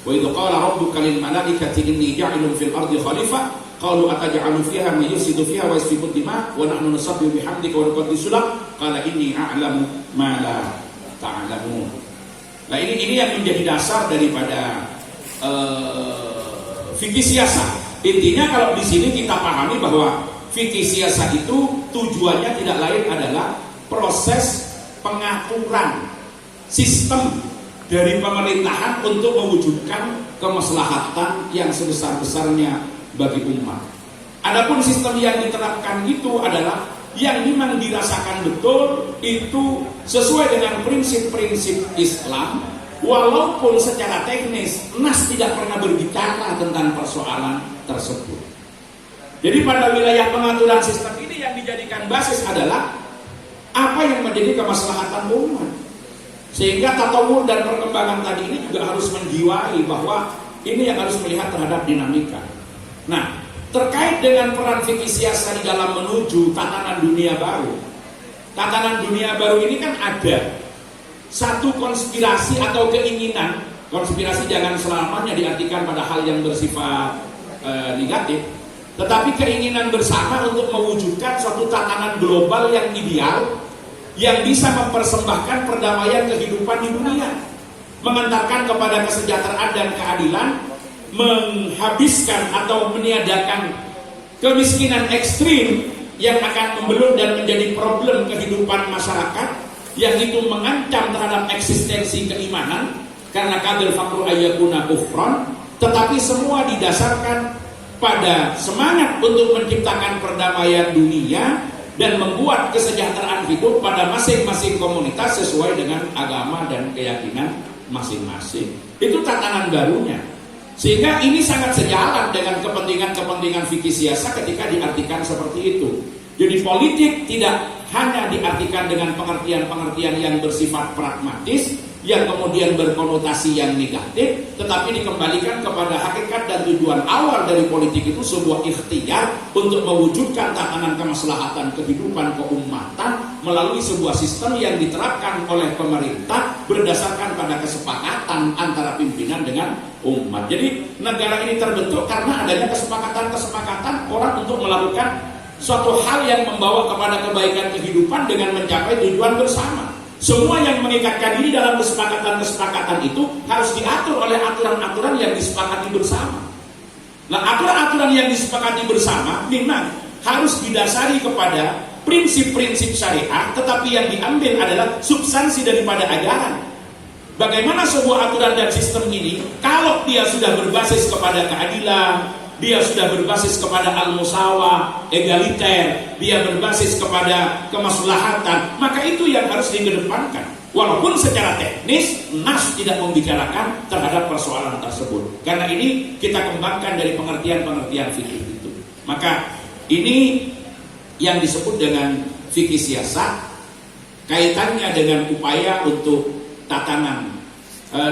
Wa idza qala rabbuka lil malaikati inni ja'ilun fil ardi khalifah qalu ataj'alu fiha man yufsidu fiha wa yasfiku dima wa nahnu nusabbihu bihamdika wa nuqaddisu lak qala inni a'lamu ma la ta'lamun. Nah, ini yang menjadi dasar daripada fikih siasat. Intinya kalau di sini kita pahami bahwa fikih siasat itu tujuannya tidak lain adalah proses pengaturan sistem dari pemerintahan untuk mewujudkan kemaslahatan yang sebesar-besarnya bagi umat. Adapun sistem yang diterapkan itu adalah yang memang dirasakan betul itu sesuai dengan prinsip-prinsip Islam, walaupun secara teknis nas tidak pernah berbicara tentang persoalan tersebut. Jadi pada wilayah pengaturan sistem ini yang dijadikan basis adalah apa yang menjadi kemaslahatan umat. Sehingga tatawur dan perkembangan tadi ini juga harus menjiwai bahwa ini yang harus melihat terhadap dinamika. Nah, terkait dengan peran fikih siasat di dalam menuju tatanan dunia baru. Tatanan dunia baru ini kan ada satu konspirasi atau keinginan. Konspirasi jangan selamanya diartikan pada hal yang bersifat negatif, tetapi keinginan bersama untuk mewujudkan suatu tatanan global yang ideal, yang bisa mempersembahkan perdamaian kehidupan di dunia, mengantarkan kepada kesejahteraan dan keadilan, menghabiskan atau meniadakan kemiskinan ekstrim yang akan membelut dan menjadi problem kehidupan masyarakat, yang itu mengancam terhadap eksistensi keimanan karena kadal fakru ayyakuna kufron. Tetapi semua didasarkan pada semangat untuk menciptakan perdamaian dunia dan membuat kesejahteraan hidup pada masing-masing komunitas sesuai dengan agama dan keyakinan masing-masing. Itu tatanan barunya. Sehingga ini sangat sejalan dengan kepentingan-kepentingan fikih siasat ketika diartikan seperti itu. Jadi politik tidak hanya diartikan dengan pengertian-pengertian yang bersifat pragmatis, yang kemudian berkonotasi yang negatif, tetapi dikembalikan kepada hakikat dan tujuan awal dari politik itu sebuah ikhtiar untuk mewujudkan tatanan kemaslahatan kehidupan keumatan melalui sebuah sistem yang diterapkan oleh pemerintah berdasarkan pada kesepakatan antara pimpinan dengan umat. Jadi negara ini terbentuk karena adanya kesepakatan-kesepakatan orang untuk melakukan suatu hal yang membawa kepada kebaikan kehidupan dengan mencapai tujuan bersama. Semua yang mengikatkan diri dalam kesepakatan-kesepakatan itu harus diatur oleh aturan-aturan yang disepakati bersama. Nah, aturan-aturan yang disepakati bersama memang harus didasari kepada prinsip-prinsip syariah, tetapi yang diambil adalah substansi daripada ajaran. Bagaimana sebuah aturan dan sistem ini, kalau dia sudah berbasis kepada keadilan, dia sudah berbasis kepada al-musawah, egaliter, dia berbasis kepada kemaslahatan, maka itu yang harus dikedepankan. Walaupun secara teknis nas tidak membicarakan terhadap persoalan tersebut. Karena ini kita kembangkan dari pengertian-pengertian fikih itu. Maka ini yang disebut dengan fikih siasat, kaitannya dengan upaya untuk tatanan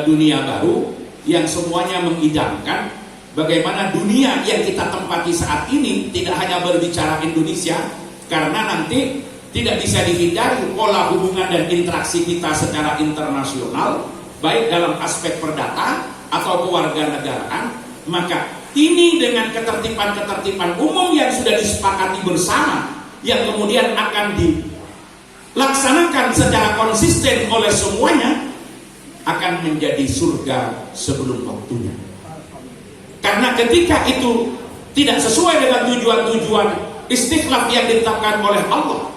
dunia baru yang semuanya mengidamkan bagaimana dunia yang kita tempati saat ini tidak hanya berbicara Indonesia, karena nanti tidak bisa dihindari pola hubungan dan interaksi kita secara internasional, baik dalam aspek perdata atau kewarganegaraan. Maka ini dengan ketertiban-ketertiban umum yang sudah disepakati bersama, yang kemudian akan dilaksanakan secara konsisten oleh semuanya, akan menjadi surga sebelum waktunya. Karena ketika itu tidak sesuai dengan tujuan-tujuan istikhlaf yang ditetapkan oleh Allah,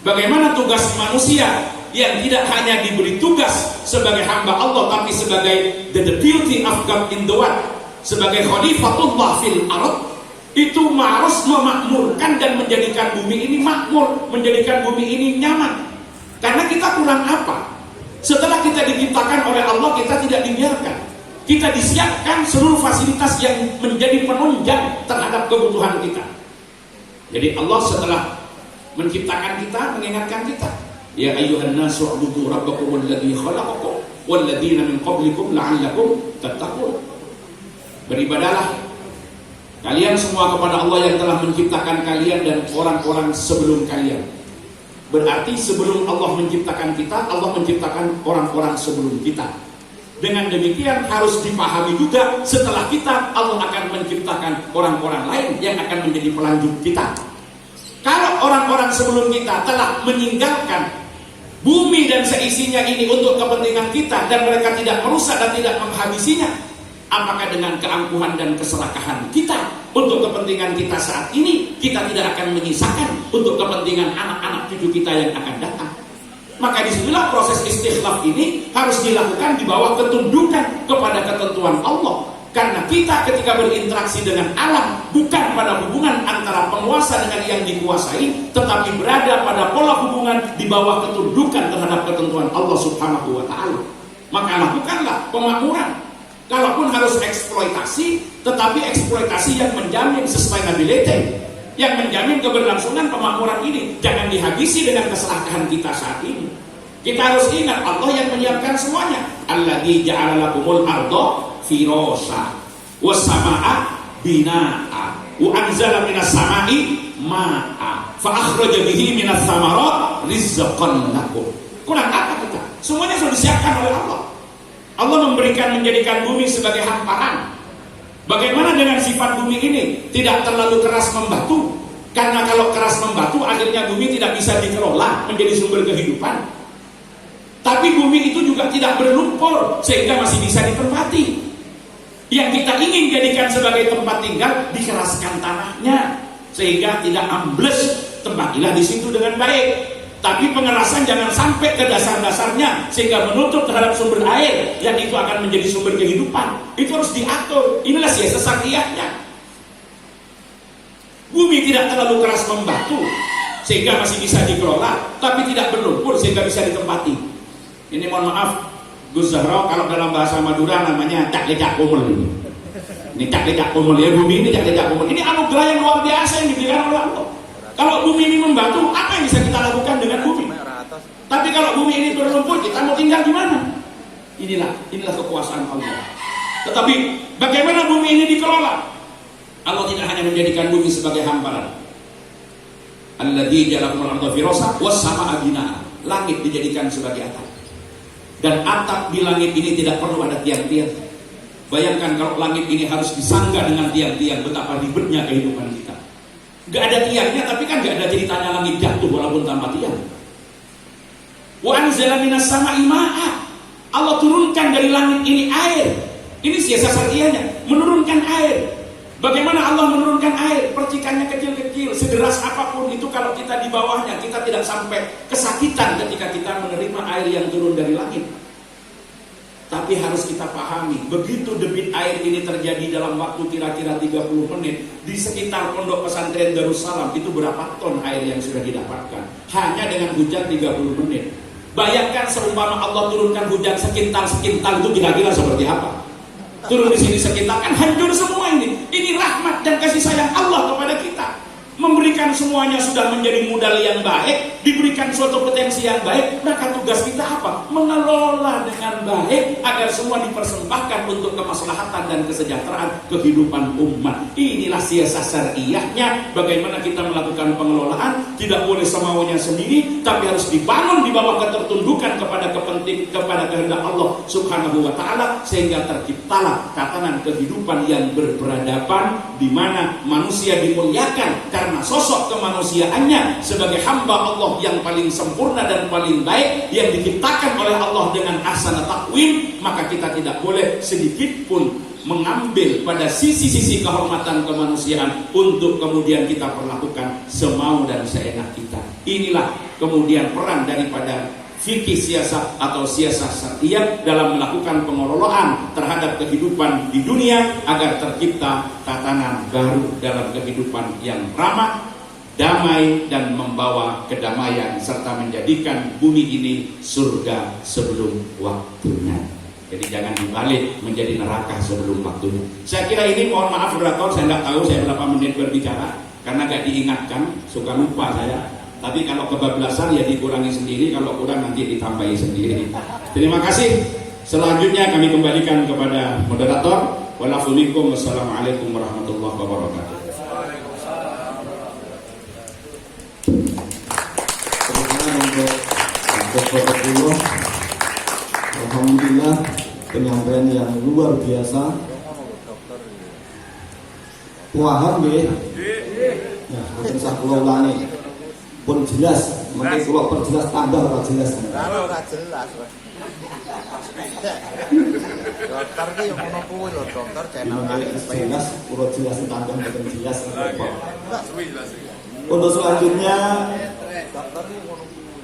bagaimana tugas manusia yang tidak hanya diberi tugas sebagai hamba Allah, tapi sebagai the deputy of God in the world, sebagai khalifatullah fil ard, itu harus memakmurkan dan menjadikan bumi ini makmur, menjadikan bumi ini nyaman. Karena kita kurang apa? Setelah kita diciptakan oleh Allah, kita tidak dibiarkan. Kita disiapkan seluruh fasilitas yang menjadi penunjang terhadap kebutuhan kita. Jadi Allah setelah menciptakan kita, mengingatkan kita, ya ayyuhan nasu ubudu rabbakum alladzi khalaqakum walladzina min qablikum la'allakum tattaqun. Beribadahlah kalian semua kepada Allah yang telah menciptakan kalian dan orang-orang sebelum kalian. Berarti sebelum Allah menciptakan kita, Allah menciptakan orang-orang sebelum kita. Dengan demikian harus dipahami juga, setelah kita Allah akan menciptakan orang-orang lain yang akan menjadi pelanjut kita. Kalau orang-orang sebelum kita telah meninggalkan bumi dan seisinya ini untuk kepentingan kita, dan mereka tidak merusak dan tidak menghabisinya, apakah dengan keangkuhan dan keserakahan kita untuk kepentingan kita saat ini, kita tidak akan menyisakan untuk kepentingan anak-anak cucu kita yang akan datang? Maka disitulah proses istikhlaf ini harus dilakukan di bawah ketundukan kepada ketentuan Allah. Karena kita ketika berinteraksi dengan alam, bukan pada hubungan antara penguasa dengan yang dikuasai, tetapi berada pada pola hubungan di bawah ketundukan terhadap ketentuan Allah Subhanahu wa ta'ala. Maka lakukanlah pemakmuran. Kalaupun harus eksploitasi, tetapi eksploitasi yang menjamin sustainability, yang menjamin keberlangsungan pemakmuran ini. Jangan dihabisi dengan keserakahan kita saat ini. Kita harus ingat Allah yang menyiapkan semuanya. Alladzi ja'ala lakumul arda firasha was samaa binaa wa anzala minas samai ma'a fa akhraja bihi minas thamarat rizqan lakum. Kurang apa kita? Semuanya sudah disiapkan oleh Allah. Allah menjadikan bumi sebagai hamparan. Bagaimana dengan sifat bumi ini? Tidak terlalu keras membatu. Karena kalau keras membatu, akhirnya bumi tidak bisa dikelola menjadi sumber kehidupan. Tapi bumi itu juga tidak berlumpur, sehingga masih bisa ditempati. Yang kita ingin jadikan sebagai tempat tinggal, dikeraskan tanahnya, sehingga tidak ambles. Tempatilah di situ dengan baik. Tapi pengerasan jangan sampai ke dasar-dasarnya, sehingga menutup terhadap sumber air yang itu akan menjadi sumber kehidupan. Itu harus diatur. Inilah siasat syariahnya. Bumi tidak terlalu keras membatu sehingga masih bisa dikelola, tapi tidak berlumpur sehingga bisa ditempati. Ini mohon maaf, Gus Zahra, kalau dalam bahasa Madura namanya cak-lecak kumul ini. Ini cak-lecak kumul ya, bumi ini cak-lecak kumul. Ini anugerah yang luar biasa yang diberikan oleh Allah. Kalau bumi ini membatu, apa yang bisa kita lakukan dengan bumi? Tapi kalau bumi ini berlumpur, kita mau tinggal di mana? Inilah kekuasaan Allah. Tetapi bagaimana bumi ini dikelola? Allah tidak hanya menjadikan bumi sebagai hamparan. Alladzi ja'alakumul arda firasha was samaa'a binaa. Langit dijadikan sebagai atap. Dan atap di langit ini tidak perlu ada tiang-tiang. Bayangkan kalau langit ini harus disangga dengan tiang-tiang, betapa ribetnya kehidupan kita. Gak ada tiangnya, tapi kan gak ada ceritanya langit jatuh walaupun tanpa tiang. Wa anzala minas samai ma'a. Allah turunkan dari langit ini air. Ini siasat syariahnya, menurunkan air. Bagaimana Allah menurunkan air? Percikannya kecil-kecil, sederas apapun itu, kalau kita di bawahnya, kita tidak sampai kesakitan ketika kita menerima air yang turun dari langit. Tapi harus kita pahami, begitu debit air ini terjadi dalam waktu kira-kira 30 menit di sekitar pondok pesantren Darussalam, itu berapa ton air yang sudah didapatkan hanya dengan hujan 30 menit. Bayangkan seumpama Allah turunkan hujan sekintal-sekintal, itu kira-kira seperti apa? Turun di sini sekintal, kan hancur semua ini. Ini rahmat dan kasih sayang Allah kepada kita. memberikan semuanya sudah menjadi modal yang baik, diberikan suatu potensi yang baik, maka tugas kita apa? Mengelola dengan baik agar semua dipersembahkan untuk kemaslahatan dan kesejahteraan kehidupan umat. Inilah siasat syariahnya. Bagaimana kita melakukan pengelolaan, tidak boleh semaunya sendiri, tapi harus dibangun di bawah ketertundukan kepada kehendak Allah Subhanahu wa taala, sehingga terciptalah tatanan kehidupan yang berperadaban di mana manusia dimuliakan karena sosok kemanusiaannya sebagai hamba Allah yang paling sempurna dan paling baik yang diciptakan oleh Allah dengan ahsana taqwim. Maka kita tidak boleh sedikit pun mengambil pada sisi-sisi kehormatan kemanusiaan untuk kemudian kita perlakukan semau dan seenak kita. Inilah kemudian peran daripada fikih siasat atau siasat syariah dalam melakukan pengelolaan terhadap kehidupan di dunia agar tercipta tatanan baru dalam kehidupan yang ramah, damai, dan membawa kedamaian serta menjadikan bumi ini surga sebelum waktunya. Jadi jangan dibalik menjadi neraka sebelum waktunya. Saya kira ini, mohon maaf moderator, saya tidak tahu saya berapa menit berbicara karena gak diingatkan, suka lupa saya. Tapi kalau kebablasan ya dikurangi sendiri, kalau kurang nanti ditambahi sendiri. Terima kasih. Selanjutnya kami kembalikan kepada moderator. Wassalamualaikum warahmatullahi wabarakatuh. Untuk alhamdulillah penyampaian yang luar biasa. Paham nggih? Ya, boten usah kula ulangi. Pun jelas, mungkin kalau perjelas tambah ora jelas. Kalau ora jelas. Dokter ki yo ngono kuwi lho, dokter channel jelas, kalau jelas tambah boten jelas. Untuk selanjutnya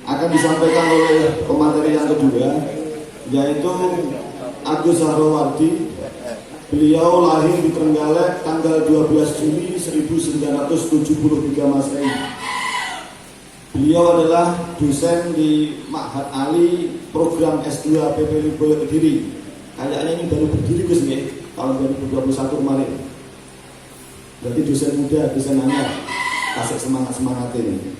akan disampaikan oleh pemateri yang kedua, yaitu Agus Harwardi. Beliau lahir di Trenggalek tanggal 12 Juli 1973 Masehi. Beliau adalah dosen di Ma'had Ali program S2 PP Lirboyo Kediri. Kayaknya ini baru berdiri Gus nggih, tahun 2021 kemarin. Berarti dosen muda, dosen anyar. Kasih semangat ini.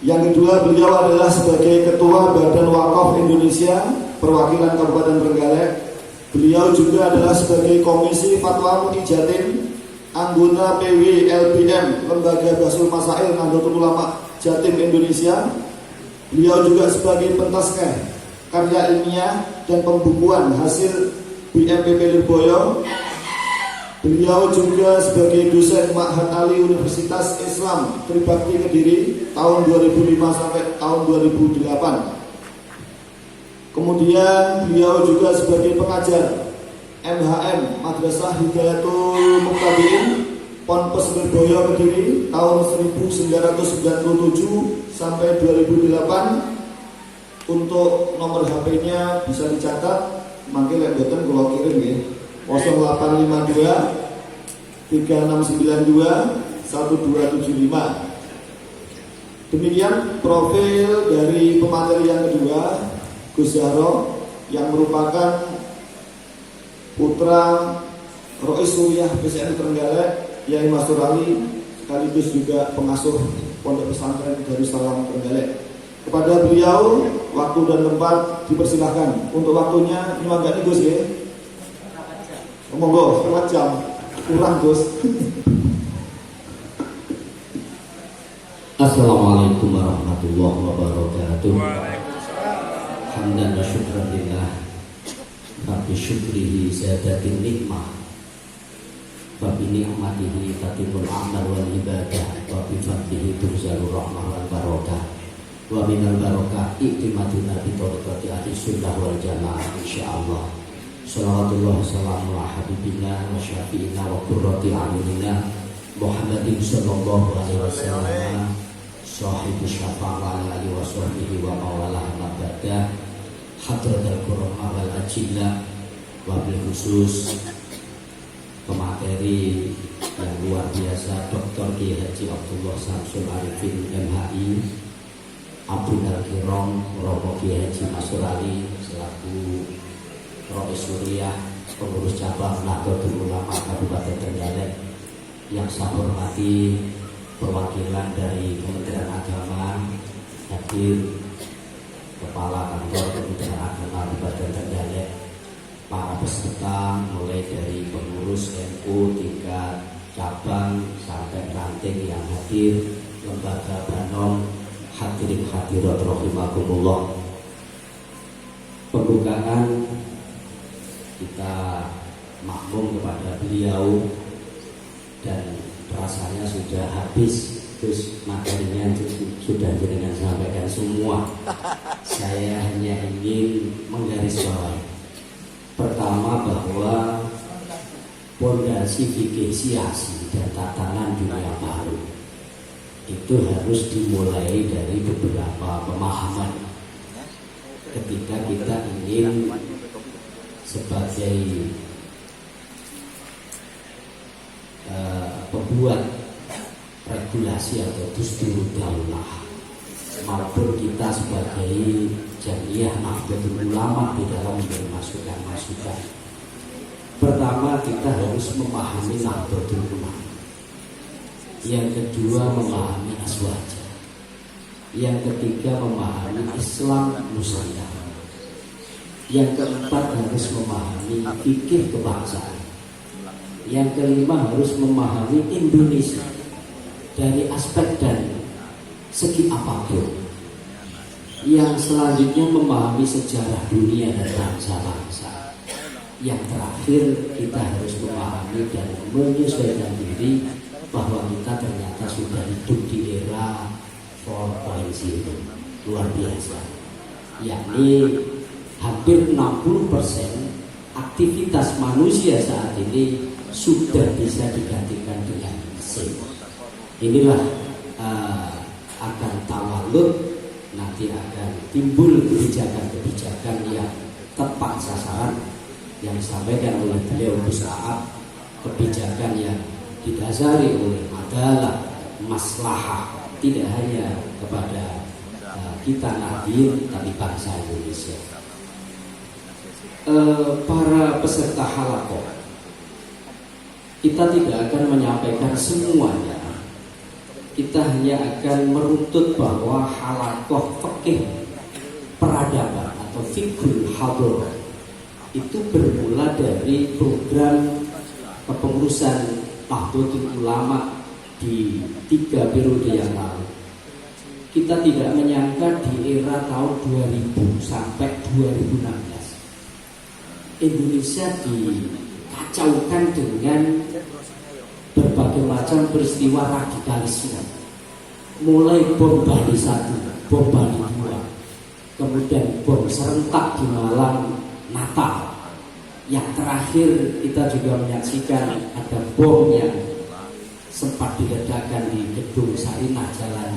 Yang kedua, beliau adalah sebagai Ketua Badan Wakaf Indonesia Perwakilan Kabupaten Trenggalek. Beliau juga adalah sebagai Komisi Fatwa MUI Jatim, anggota PW LBM Lembaga Basul Masail Nahdlatul Ulama Jatim Indonesia. Beliau juga sebagai pentaskah karya ilmiah dan pembukuan hasil BMPP Lirboyo. Beliau juga sebagai dosen Ma'had Ali Universitas Islam Tribakti Kediri tahun 2005 sampai tahun 2008. Kemudian beliau juga sebagai pengajar MHM Madrasah Hidayatul Muqtadiin Ponpes Lirboyo Kediri tahun 1997 sampai 2008. Untuk nomor HP-nya bisa dicatat, mangke lek boten kula kirim nggih. 0852 3692 1275. Demikian profil dari pemateri yang kedua, Gus Zahro, yang merupakan putra Rois Suriah PCN Trenggalek, Yai Mastur Ali, sekaligus juga pengasuh Pondok Pesantren Darussalam Trenggalek. Kepada beliau, waktu dan tempat dipersilahkan. Untuk waktunya nyuwangani Gus nggih. Monggo, setengah jam. Kurang Gus. Assalamualaikum warahmatullahi wabarakatuh. Hamdan wa syukran lillah. Rabbi syukrihi zadatin nikmah. Wa bi ni'matihi tatimul amal wal ibadah. Wa bi fadlihi turzalur rahmah wal barakah. Wa minal barakah iktimaduna bi tariqati ahli sunnah wal jamaah insyaallah. Salawatullah salamu ala habibina wa syafi'ina wa qurrati a'yunina Muhammadin sallallahu alaihi wasallam sahibu syafa'ah wa alihi wa sahbihi wa mawalah mabada hadratul qur'an wal ajillah. Wabil khusus pemateri yang luar biasa Dr. Kiai Haji Abdullah Samsul Arifin MHI, Abdul Al-Kiram Romo Kiai Haji Mastur Ali selaku Rois Suriah pengurus cabang Nahdlatul Ulama Kabupaten Trenggalek, yang saya hormati perwakilan dari Kementerian Agama hadir, Kepala Kantor Kementerian Agama Kabupaten Trenggalek, para peserta mulai dari pengurus NU tingkat cabang sampai ranting yang hadir, lembaga Banom, hadirin hadirat rahimakumullah. Pembukaan kita makmum kepada beliau dan rasanya sudah habis, terus materinya sudah jenengan sampaikan semua. Saya hanya ingin menggarisbawahi pertama bahwa pondasi fikih siasi dan tatanan dunia baru itu harus dimulai dari beberapa pemahaman. Ketika kita ingin sebagai pembuat regulasi atau dustur daulah maupun kita sebagai jamiah Nahdlatul Ulama di dalam memberi masukan-masukan. Pertama, kita harus memahami Nahdlatul Ulama. Yang kedua, memahami azwajah. Yang ketiga, memahami Islam Nusantara. Yang keempat, harus memahami fikih kebangsaan. Yang kelima, harus memahami Indonesia dari aspek dan segi apapun. Yang selanjutnya, memahami sejarah dunia dan bangsa-bangsa. Yang terakhir, kita harus memahami dan menyesuaikan diri bahwa kita ternyata sudah hidup di era 4.0, luar biasa, yakni hampir 60% aktivitas manusia saat ini sudah bisa digantikan dengan mesin. Inilah akan tawalud, nanti akan timbul kebijakan-kebijakan yang tepat sasaran yang disampaikan oleh beliau Ustaz, kebijakan yang didasari oleh adalah maslahah tidak hanya kepada kita Nahdien tapi bangsa Indonesia. Para peserta halakoh, kita tidak akan menyampaikan semuanya. Kita hanya akan meruntut bahwa halakoh fikih peradaban atau fikul hadroh itu bermula dari program kepengurusan Nahdlatul Ulama di 3 periode yang lalu. Kita tidak menyangka di era tahun 2000 sampai 2016 Indonesia dikacaukan dengan berbagai macam peristiwa radikalisme. Mulai bom Bali 1, bom Bali 2, kemudian bom serentak di malam Natal. Yang terakhir kita juga menyaksikan ada bom yang sempat diledakkan di gedung Sarinah Jalan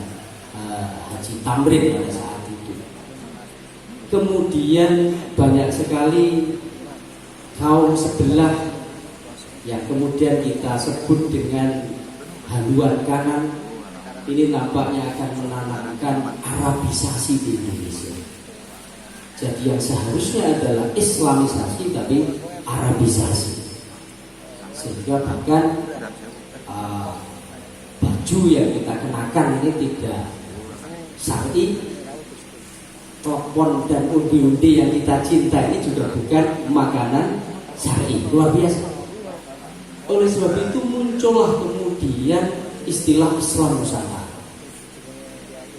Haji Tamrin pada saat itu. Kemudian banyak sekali kaum sebelah yang kemudian kita sebut dengan haluan kanan. Ini nampaknya akan menanamkan Arabisasi di Indonesia. Jadi yang seharusnya adalah Islamisasi tapi Arabisasi. Sehingga bahkan baju yang kita kenakan ini tidak syar'i, telepon dan undi-undi yang kita cinta ini juga bukan makanan syar'i. Luar biasa. Oleh sebab itu muncullah kemudian istilah Islam Nusantara.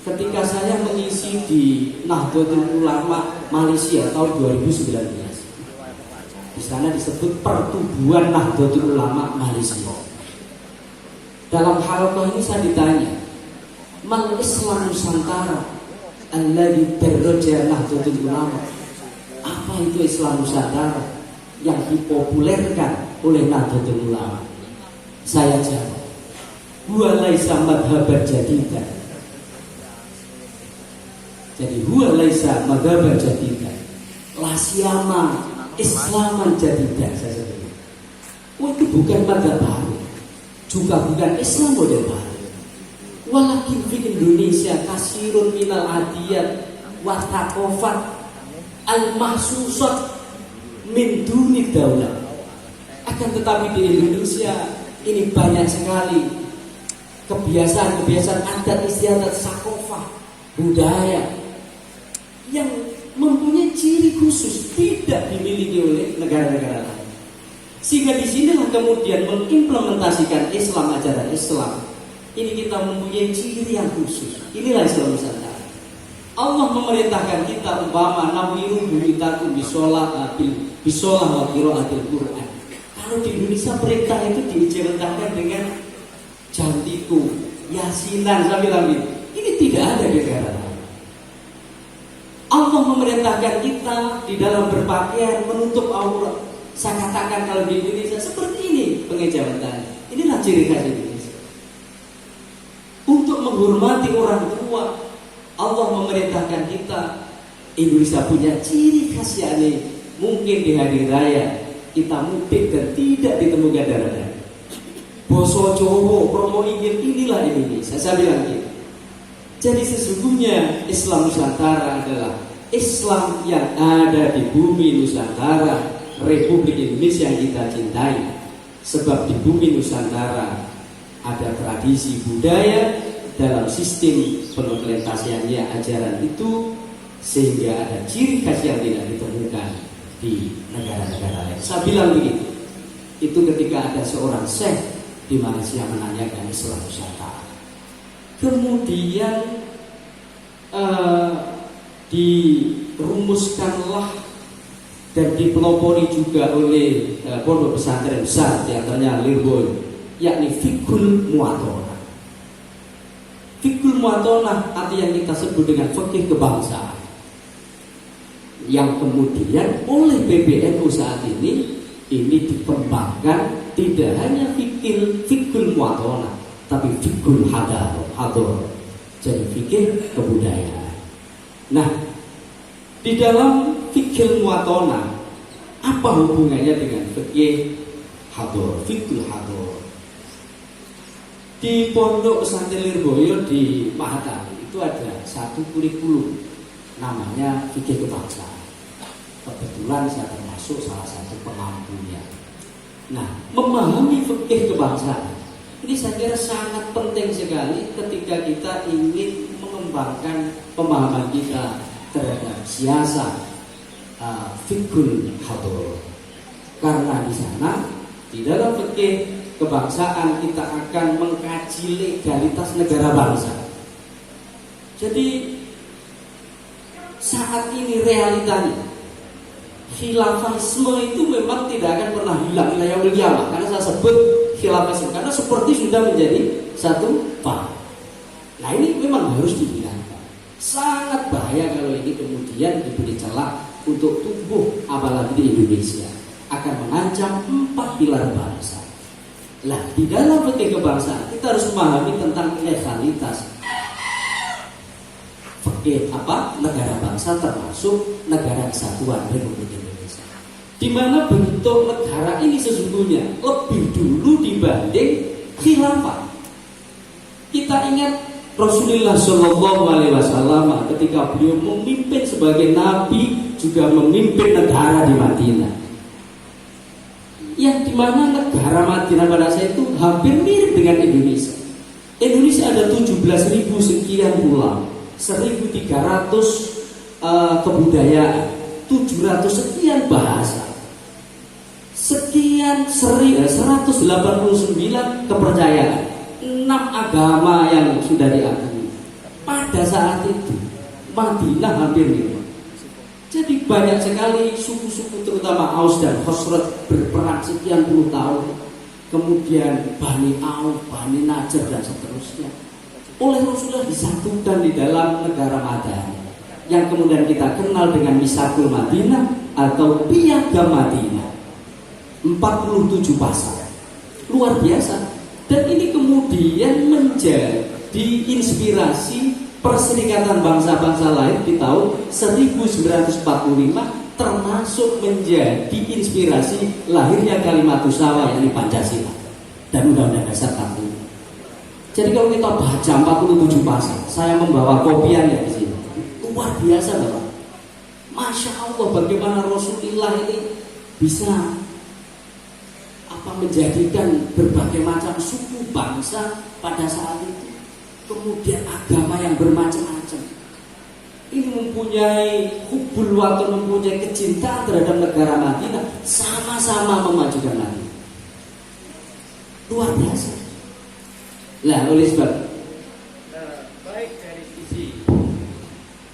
Ketika saya mengisi di Nahdlatul Ulama Malaysia tahun 2019, di sana disebut Pertubuhan Nahdlatul Ulama Malaysia. Dalam halaqah ini saya ditanya, mal Islam Nusantara alladzi daraja Nahdlatul Ulama. Apa itu Islam Nusantara yang dipopulerkan oleh Nahdlatul Ulama? Saya jawab, huwa laisa madhhaban jadidan. Jadi huwa laisa madhhaban jadidan, la siyama Islaman jadidan. Saya sebut, itu bukan madhab baru, juga bukan Islam model baru. Walakin di Indonesia kasirun minal adiyat wa taqofat al-mahsusat min duni daulah. Akan tetapi di Indonesia ini banyak sekali kebiasaan-kebiasaan adat istiadat sakofah budaya yang mempunyai ciri khusus tidak dimiliki oleh negara-negara lain. Sehingga disinilah kemudian mengimplementasikan Islam, ajaran Islam ini kita mempunyai ciri yang khusus. Inilah Islam Nusantara. Allah memerintahkan kita umpama nawiru buyutakum bisolah wa qiraatil Quran. Kalau di Indonesia perintah itu diijazahkan dengan jantiku, yasinan sambil ambil. Ini tidak ada di negara lain. Allah memerintahkan kita di dalam berpakaian menutup aurat. Saya katakan kalau di Indonesia seperti ini pengejawatannya. Inilah ciri khas Indonesia. Untuk menghormati orang tua, Allah memerintahkan kita. Indonesia punya ciri khas, yakni mungkin di hari raya kita mudik dan tidak ditemukan darah. Boso Jowo, promo ingin, inilah Indonesia. Saya bilang gitu. Jadi sesungguhnya Islam Nusantara adalah Islam yang ada di bumi Nusantara, Republik Indonesia yang kita cintai. Sebab di bumi Nusantara ada tradisi budaya dalam sistem pengimplementasiannya ajaran itu, sehingga ada ciri khas yang tidak ditemukan di negara-negara lain. Saya bilang begitu. Itu ketika ada seorang syekh di Malaysia menanyakan Islam Nusantara. Kemudian dirumuskanlah dan dipelopori juga oleh pondok pesantren besar, di antaranya Lirboy, yakni Fiqhul Mu'atonah. Fiqhul Mu'atonah arti yang kita sebut dengan fikih kebangsaan, yang kemudian oleh PBNU saat ini dikembangkan tidak hanya fikih mu'atonah, tapi fikih hadar, jadi fikih kebudayaan. Nah, di dalam fikih mu'atonah apa hubungannya dengan fikih hadar, fikih hadar? Di Pondok Pesantren Lirboyo di Mahatali itu ada satu kurikulum namanya fikih kebangsaan. Kebetulan saya termasuk salah satu pengampunya. Nah, memahami fikih kebangsaan ini saya kira sangat penting sekali ketika kita ingin mengembangkan pemahaman kita terhadap siasat fikih hadar. Karena di sana di dalam fikih kebangsaan kita akan mengkaji legalitas negara bangsa. Jadi saat ini realitanya khilafaisme itu memang tidak akan pernah hilang ila yaumil qiyamah. Karena saya sebut khilafaisme karena seperti sudah menjadi satu paham. Nah, ini memang harus dihilangkan. Sangat bahaya kalau ini kemudian diberi celah untuk tumbuh, apalagi di Indonesia, akan mengancam 4 pilar bangsa. Nah, di dalam fikih kebangsaan kita harus memahami tentang legalitas fikih negara bangsa, termasuk negara kesatuan Republik Indonesia, di mana bentuk negara ini sesungguhnya lebih dulu dibanding khilafah. Kita ingat Rasulullah Shallallahu Alaihi Wasallam ketika beliau memimpin sebagai nabi, juga memimpin negara di Madinah, yang dimana negara Madinah pada saat itu hampir mirip dengan Indonesia. Indonesia ada 17.000 sekian pulau, 1.300 kebudayaan, 700 sekian bahasa, sekian 189 kepercayaan, 6 agama yang sudah diakui. Pada saat itu Madinah hampir mirip. Jadi banyak sekali suku-suku terutama Aus dan Khosraj berperang sekian puluh tahun. Kemudian Bani Auf, Bani Najjar dan seterusnya oleh Rasulullah disatukan di dalam negara Madinah, yang kemudian kita kenal dengan Misakul Madinah atau Piagam Madinah. 47 pasal, luar biasa. Dan ini kemudian menjadi inspirasi Perserikatan Bangsa-Bangsa lain di tahun 1945, termasuk menjadi inspirasi lahirnya Kalimatus Sawa, yakni Pancasila dan Undang-Undang Dasar 45. Jadi kalau kita baca 47 pasal, saya membawa kopiannya di sini. Luar biasa, Bapak. Masya Allah, bagaimana Rasulullah ini bisa menjadikan berbagai macam suku bangsa pada saat itu, kemudian agama yang bermacam-macam. Ini mempunyai hubul waton, mempunyai kecintaan terhadap negara Madinah, sama-sama memajukan Madinah. Luar biasa. Nah, oleh sebab baik dari sisi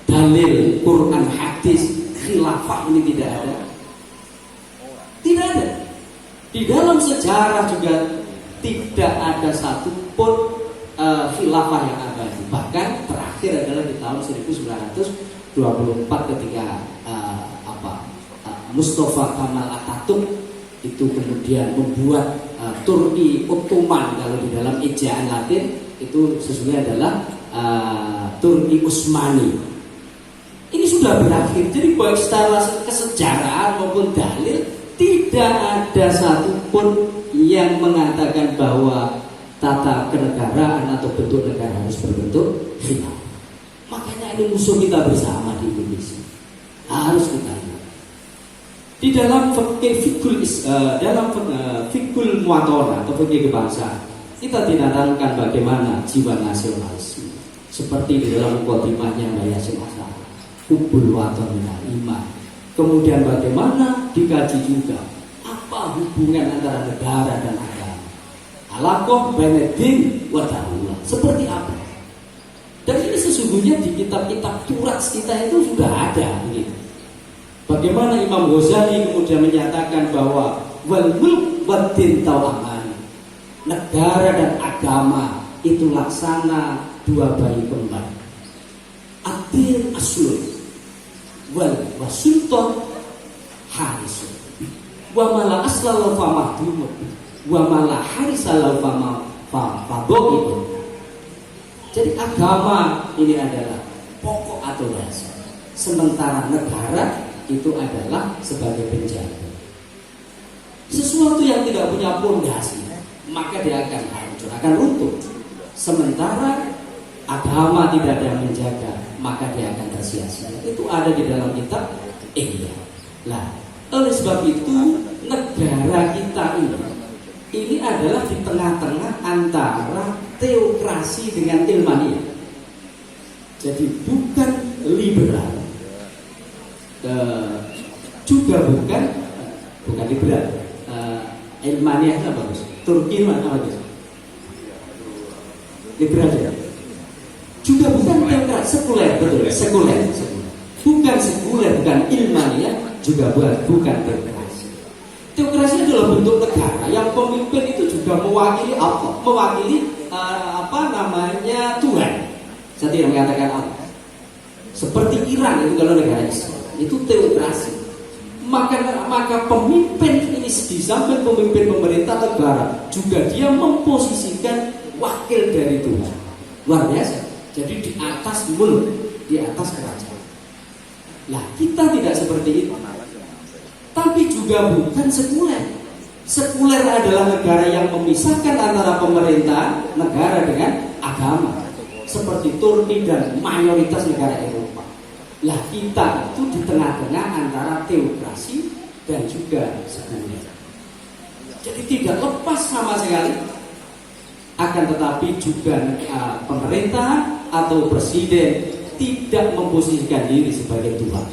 dalil Quran, hadis, khilafah ini tidak ada. Tidak ada. Di dalam sejarah juga tidak ada satupun khilafah yang abadi. Bahkan terakhir adalah di tahun 1924 ketika Mustafa Kemal Atatürk itu kemudian membuat Turki Ottoman. Kalau di dalam ejaan Latin itu sesungguhnya adalah Turki Utsmani. Ini sudah berakhir. Jadi baik secara kesejarahan maupun dalil, tidak ada satupun yang mengatakan bahwa tata kenegaraan atau bentuk negara harus berbentuk khilafah. Makanya ini musuh kita bersama di Indonesia. Harus kita ingat. Di dalam fikul muatonah atau fikih kebangsaan, kita tindakan bagaimana jiwa nasionalisme. Seperti di dalam mukadimahnya Mbak Yasin Asar, hubul waton minal iman. Kemudian bagaimana dikaji juga apa hubungan antara negara dan agama. Alaqah baina din wa daulah. Seperti apa? Dan ini sesungguhnya di kitab-kitab turas kita itu sudah ada begitu. Bagaimana Imam Ghazali kemudian menyatakan bahwa wal mulk wad din tawamani. Negara dan agama itu laksana dua bayi kembar. Adil aslun wal wasultan harisun wa mala aslal fa mahdumun wa mala harisal fa fadoibun. Jadi agama ini adalah pokok atau dasar, sementara negara itu adalah sebagai penjaga. Sesuatu yang tidak punya pondasi maka dia akan hancur, akan runtuh. Sementara agama tidak ada yang menjaga, maka dia akan tersia-sia. Itu ada di dalam kitab Ihya. Nah, oleh sebab itu negara kita ini adalah di tengah-tengah antara teokrasi dengan ilmiah. Jadi bukan liberal, juga bukan liberal. Ilmiah apa bagus? Turki mana bagus? Liberal ya. Juga bukan teokrasi, sekuler, betul, sekuler. Bukan sekuler, bukan ilmiah, juga bukan teokrasi. Teokrasi adalah bentuk negara yang pemimpin itu juga mewakili Allah, mewakili Tuhan. Saya tidak mengatakan Allah. Seperti Iran itu kalau negara Islam itu teokrasi. Maka pemimpin ini di samping pemimpin pemerintah negara juga dia memposisikan wakil dari Tuhan. Luar biasa. Jadi di atas mulk, di atas kerajaan. Nah, kita tidak seperti itu. Tapi juga bukan sekuler. Sekuler adalah negara yang memisahkan antara pemerintah negara dengan agama, seperti Turki dan mayoritas negara Eropa. Lah, kita itu di tengah-tengah antara teokrasi dan juga sekuler. Jadi tidak lepas sama sekali. Akan tetapi juga pemerintah atau presiden tidak memposisikan diri sebagai Tuhan.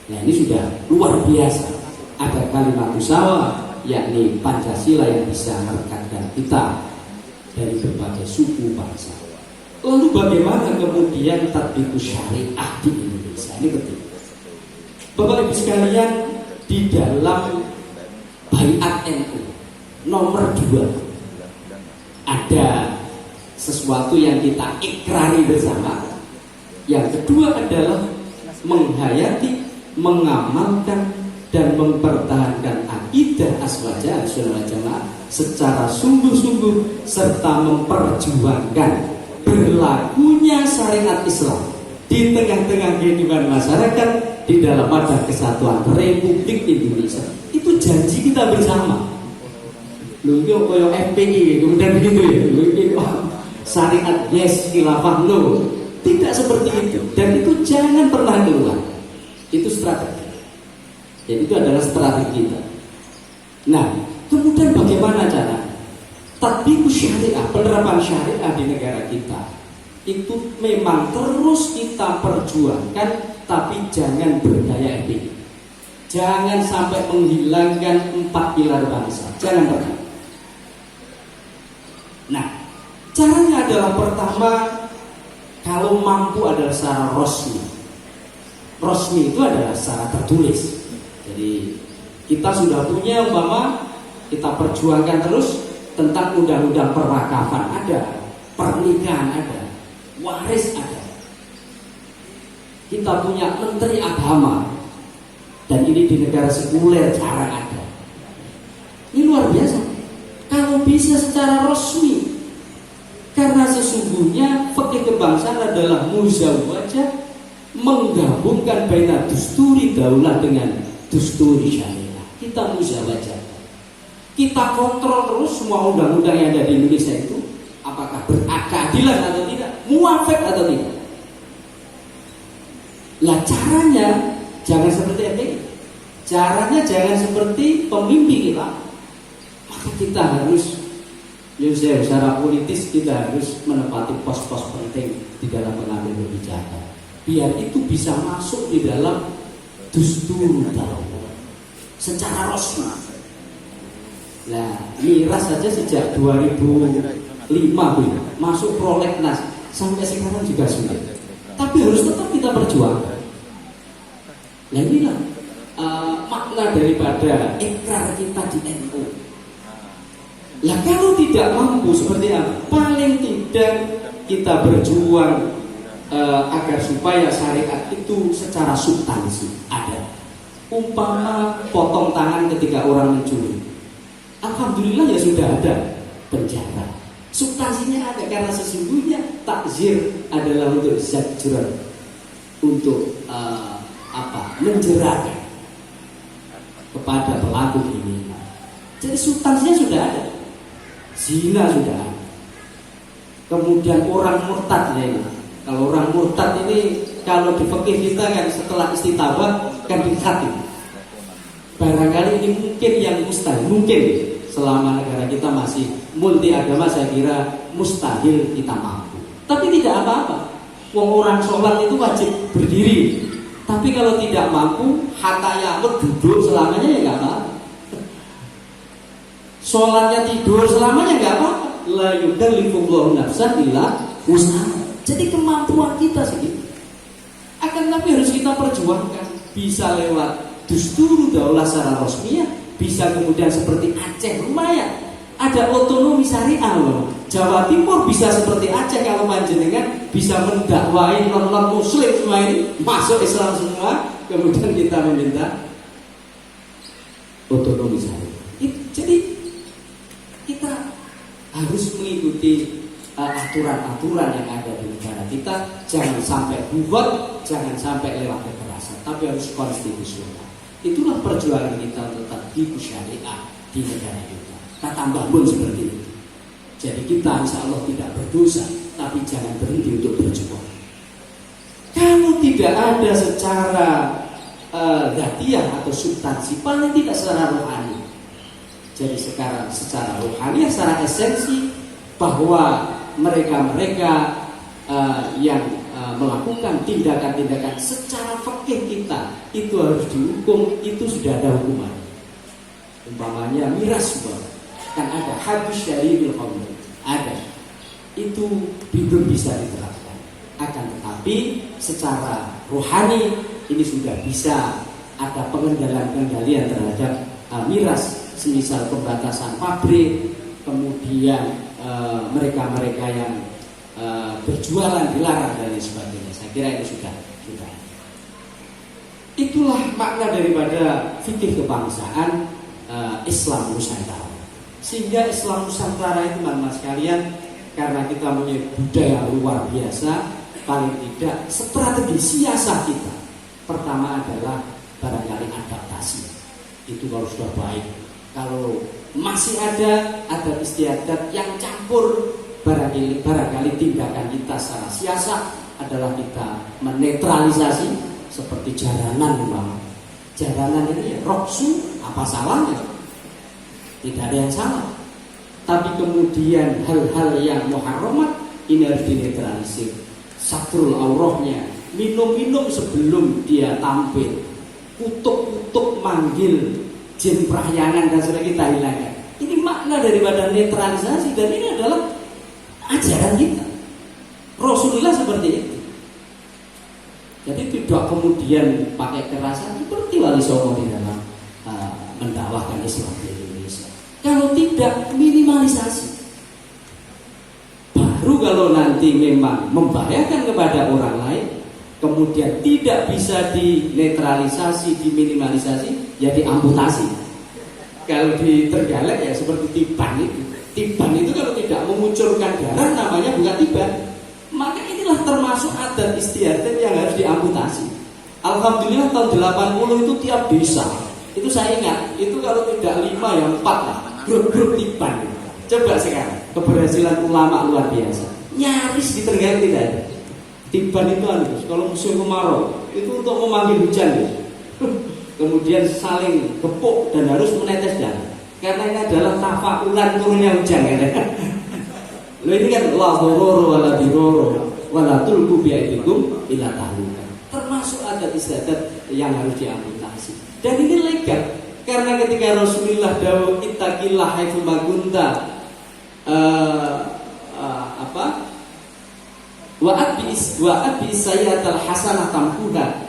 Nah, ini sudah luar biasa. Ada kalimat usaha, yakni Pancasila yang bisa merekatkan kita dari berbagai suku bangsa. Lalu bagaimana kemudian tatbikus syariah di Indonesia? Ini penting. Bapak Ibu sekalian, di dalam Baiat NU nomor 2 ada sesuatu yang kita ikrari bersama. Yang kedua adalah menghayati, mengamalkan dan mempertahankan akidah Ahlussunnah wal Jamaah secara sungguh-sungguh serta memperjuangkan berlakunya syariat Islam di tengah-tengah kehidupan masyarakat di dalam wadah kesatuan Republik Indonesia. Itu janji kita bersama. Lho iki koyo FPI kemudian begitu ya. Syariat yes, khilafah no. Tidak seperti itu, dan itu jangan pernah keluar. Itu strategi. Jadi itu adalah strategi kita. Nah, Kemudian bagaimana cara? Tatbiqus syariah, penerapan syariah di negara kita itu memang terus kita perjuangkan, tapi jangan berdaya epik. Jangan sampai menghilangkan 4 pilar bangsa. Jangan pernah. Nah, caranya adalah pertama, kalau mampu adalah secara resmi. Resmi itu adalah secara tertulis. Jadi kita sudah punya kita perjuangkan terus tentang undang-undang perwakafan ada, pernikahan ada, waris ada. Kita punya menteri agama, dan ini di negara sekuler jarang ada. Ini luar biasa. Kalau bisa secara resmi, karena sesungguhnya fikih kebangsaan adalah muzawwajah, menggabungkan baina dusturi daulah dengan dusturi syariah. Kita muzawwajah. Kita kontrol terus semua undang-undang yang ada di Indonesia itu apakah berkeadilan atau tidak, muafik atau tidak. Lah caranya jangan seperti ini. Caranya jangan seperti pemimpin kita. Maka kita harus, secara politis kita harus menempati pos-pos penting di dalam mengambil kebijakan. Biar itu bisa masuk di dalam dustur daulah secara resmi. Nah, miras saja sejak 2005 masuk prolegnas sampai sekarang juga sudah. Tapi harus tetap kita perjuangkan. Nah inilah makna daripada ikrar kita di NU. Lah kalau tidak mampu seperti apa? Paling tidak kita berjuang agar supaya syariat itu secara substansi ada. Umpama potong tangan ketika orang mencuri. Alhamdulillah ya sudah ada penjara. Substansinya ada karena sesungguhnya takzir adalah untuk zajran, untuk menjerahkan kepada pelaku ini. Jadi substansinya sudah ada. Zina sudah ada. Kemudian orang murtad ini. Kalau orang murtad ini kalau di fikih kita kan setelah istitabah kan dikhatim. Barangkali ini mungkin yang mustahil, mungkin selama negara kita masih multi agama saya kira mustahil kita mampu. Tapi tidak apa-apa. Orang sholat itu wajib berdiri. Tapi kalau tidak mampu, hatta ya'mud duduk selamanya ya nggak apa-apa. Sholatnya tidur selamanya nggak apa-apa. La yukallifullahu nafsan illa wus'aha. Jadi kemampuan kita segitu. Akan tapi harus kita perjuangkan. Bisa lewat dusturu daulah secara resmiah, bisa kemudian seperti Aceh lumayan ada otonomi syariah loh. Jawa Timur bisa seperti Aceh kalau panjenengan bisa mendakwai non muslim semua ini masuk Islam semua, kemudian kita meminta otonomi syariah. Jadi kita harus mengikuti aturan-aturan yang ada di negara kita. Jangan sampai buat, jangan sampai lewat kekerasan, tapi harus konstitusional. Itulah perjuangan kita untuk tatbiqus syariah di negara kita. Kata Mbah Mun seperti itu. Jadi kita insya Allah tidak berdosa, tapi jangan berhenti untuk berjuang. Kalau tidak ada secara dhatiah atau substansi, paling tidak secara rohani. Jadi sekarang secara rohani, secara esensi, bahwa mereka-mereka yang melakukan tindakan-tindakan secara fikih kita itu harus dihukum, itu sudah ada hukuman. Umpamanya miras kan ada habis dari khamr, ada, itu belum bisa diterapkan. Akan tetapi secara rohani ini sudah bisa ada pengendalian terhadap miras, semisal pembatasan pabrik, kemudian mereka-mereka yang berjualan dilarang dan lain sebagainya. Saya kira ini sudah. Itulah makna daripada fikih kebangsaan Islam Nusantara. Sehingga Islam Nusantara itu teman-teman sekalian, karena kita punya budaya luar biasa, paling tidak strategi siasat kita pertama adalah barangkali adaptasi. Itu kalau sudah baik. Kalau masih ada adat istiadat yang campur, barangkali tindakan kita secara siasat adalah kita menetralisasi, seperti jaranan memang. Jaranan ini roksu, apa salahnya? tidak ada yang salah. Tapi kemudian hal-hal yang muharramat ini harus dinetralisir. Satrul aurahnya, minum-minum sebelum dia tampil, kutuk-kutuk manggil jin prahyangan dan sudah kita hilangkan. Ini makna daripada netralisasi, dan ini adalah ajaran kita. Rasulullah seperti itu. Jadi tidak kemudian pakai kekerasan seperti Wali Songo di dalam mendakwahkan Islam di Indonesia. Kalau tidak, minimalisasi. Baru kalau nanti memang membahayakan kepada orang lain, kemudian tidak bisa dinetralisasi, diminimalisasi, ya diamputasi. Kalau di Trenggalek ya seperti tiban itu. Tiban itu kalau tidak mengucurkan darah namanya bukan tiban. Maka inilah termasuk adat istiadat yang harus diamputasi. Alhamdulillah tahun 80 itu tiap desa, itu saya ingat, itu kalau tidak 5 ya 4 lah, grup-grup tiban. Coba sekarang, keberhasilan ulama luar biasa. Nyaris di Trenggalek tidak ada. Tiban itu kalau musim kemarau itu untuk memanggil hujan. Kemudian saling gepuk dan harus menetes darah. Karena ini adalah tafaulan turunnya hujan kan. Loh ini kan la dororo wala diroro wala tulku biaidikum ila tahluka. Termasuk adat istiadat yang harus diamputasi. Dan ini legal. Karena ketika Rasulullah dawuh ittaqillah haitsu makunta wa'at bi sayyatal hasanah tamkuha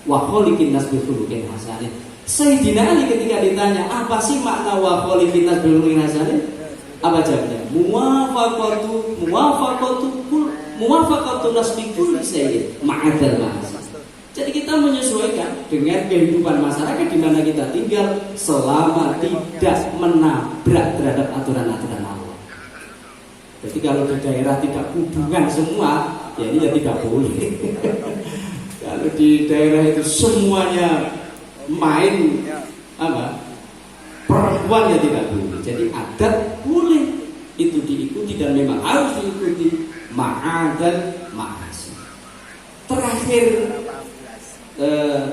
wa khaliqin nas bi khuluqin hasanin. Sayyidina Ali ketika ditanya apa sih makna wa khaliqin nas bi khuluqin hasanin, apa jawabnya? Muwafaqatu nas bi kulli sayyid ma'adal ma'asi. Jadi kita menyesuaikan dengan kehidupan masyarakat di mana kita tinggal selama tidak menabrak terhadap aturan-aturan Allah. Jadi kalau di daerah tidak hubungan semua, ya ini ya tidak boleh. Kalau di daerah itu semuanya main perempuan ya tidak boleh. Jadi adat boleh itu diikuti dan memang harus diikuti ma'adal ma'asi. Terakhir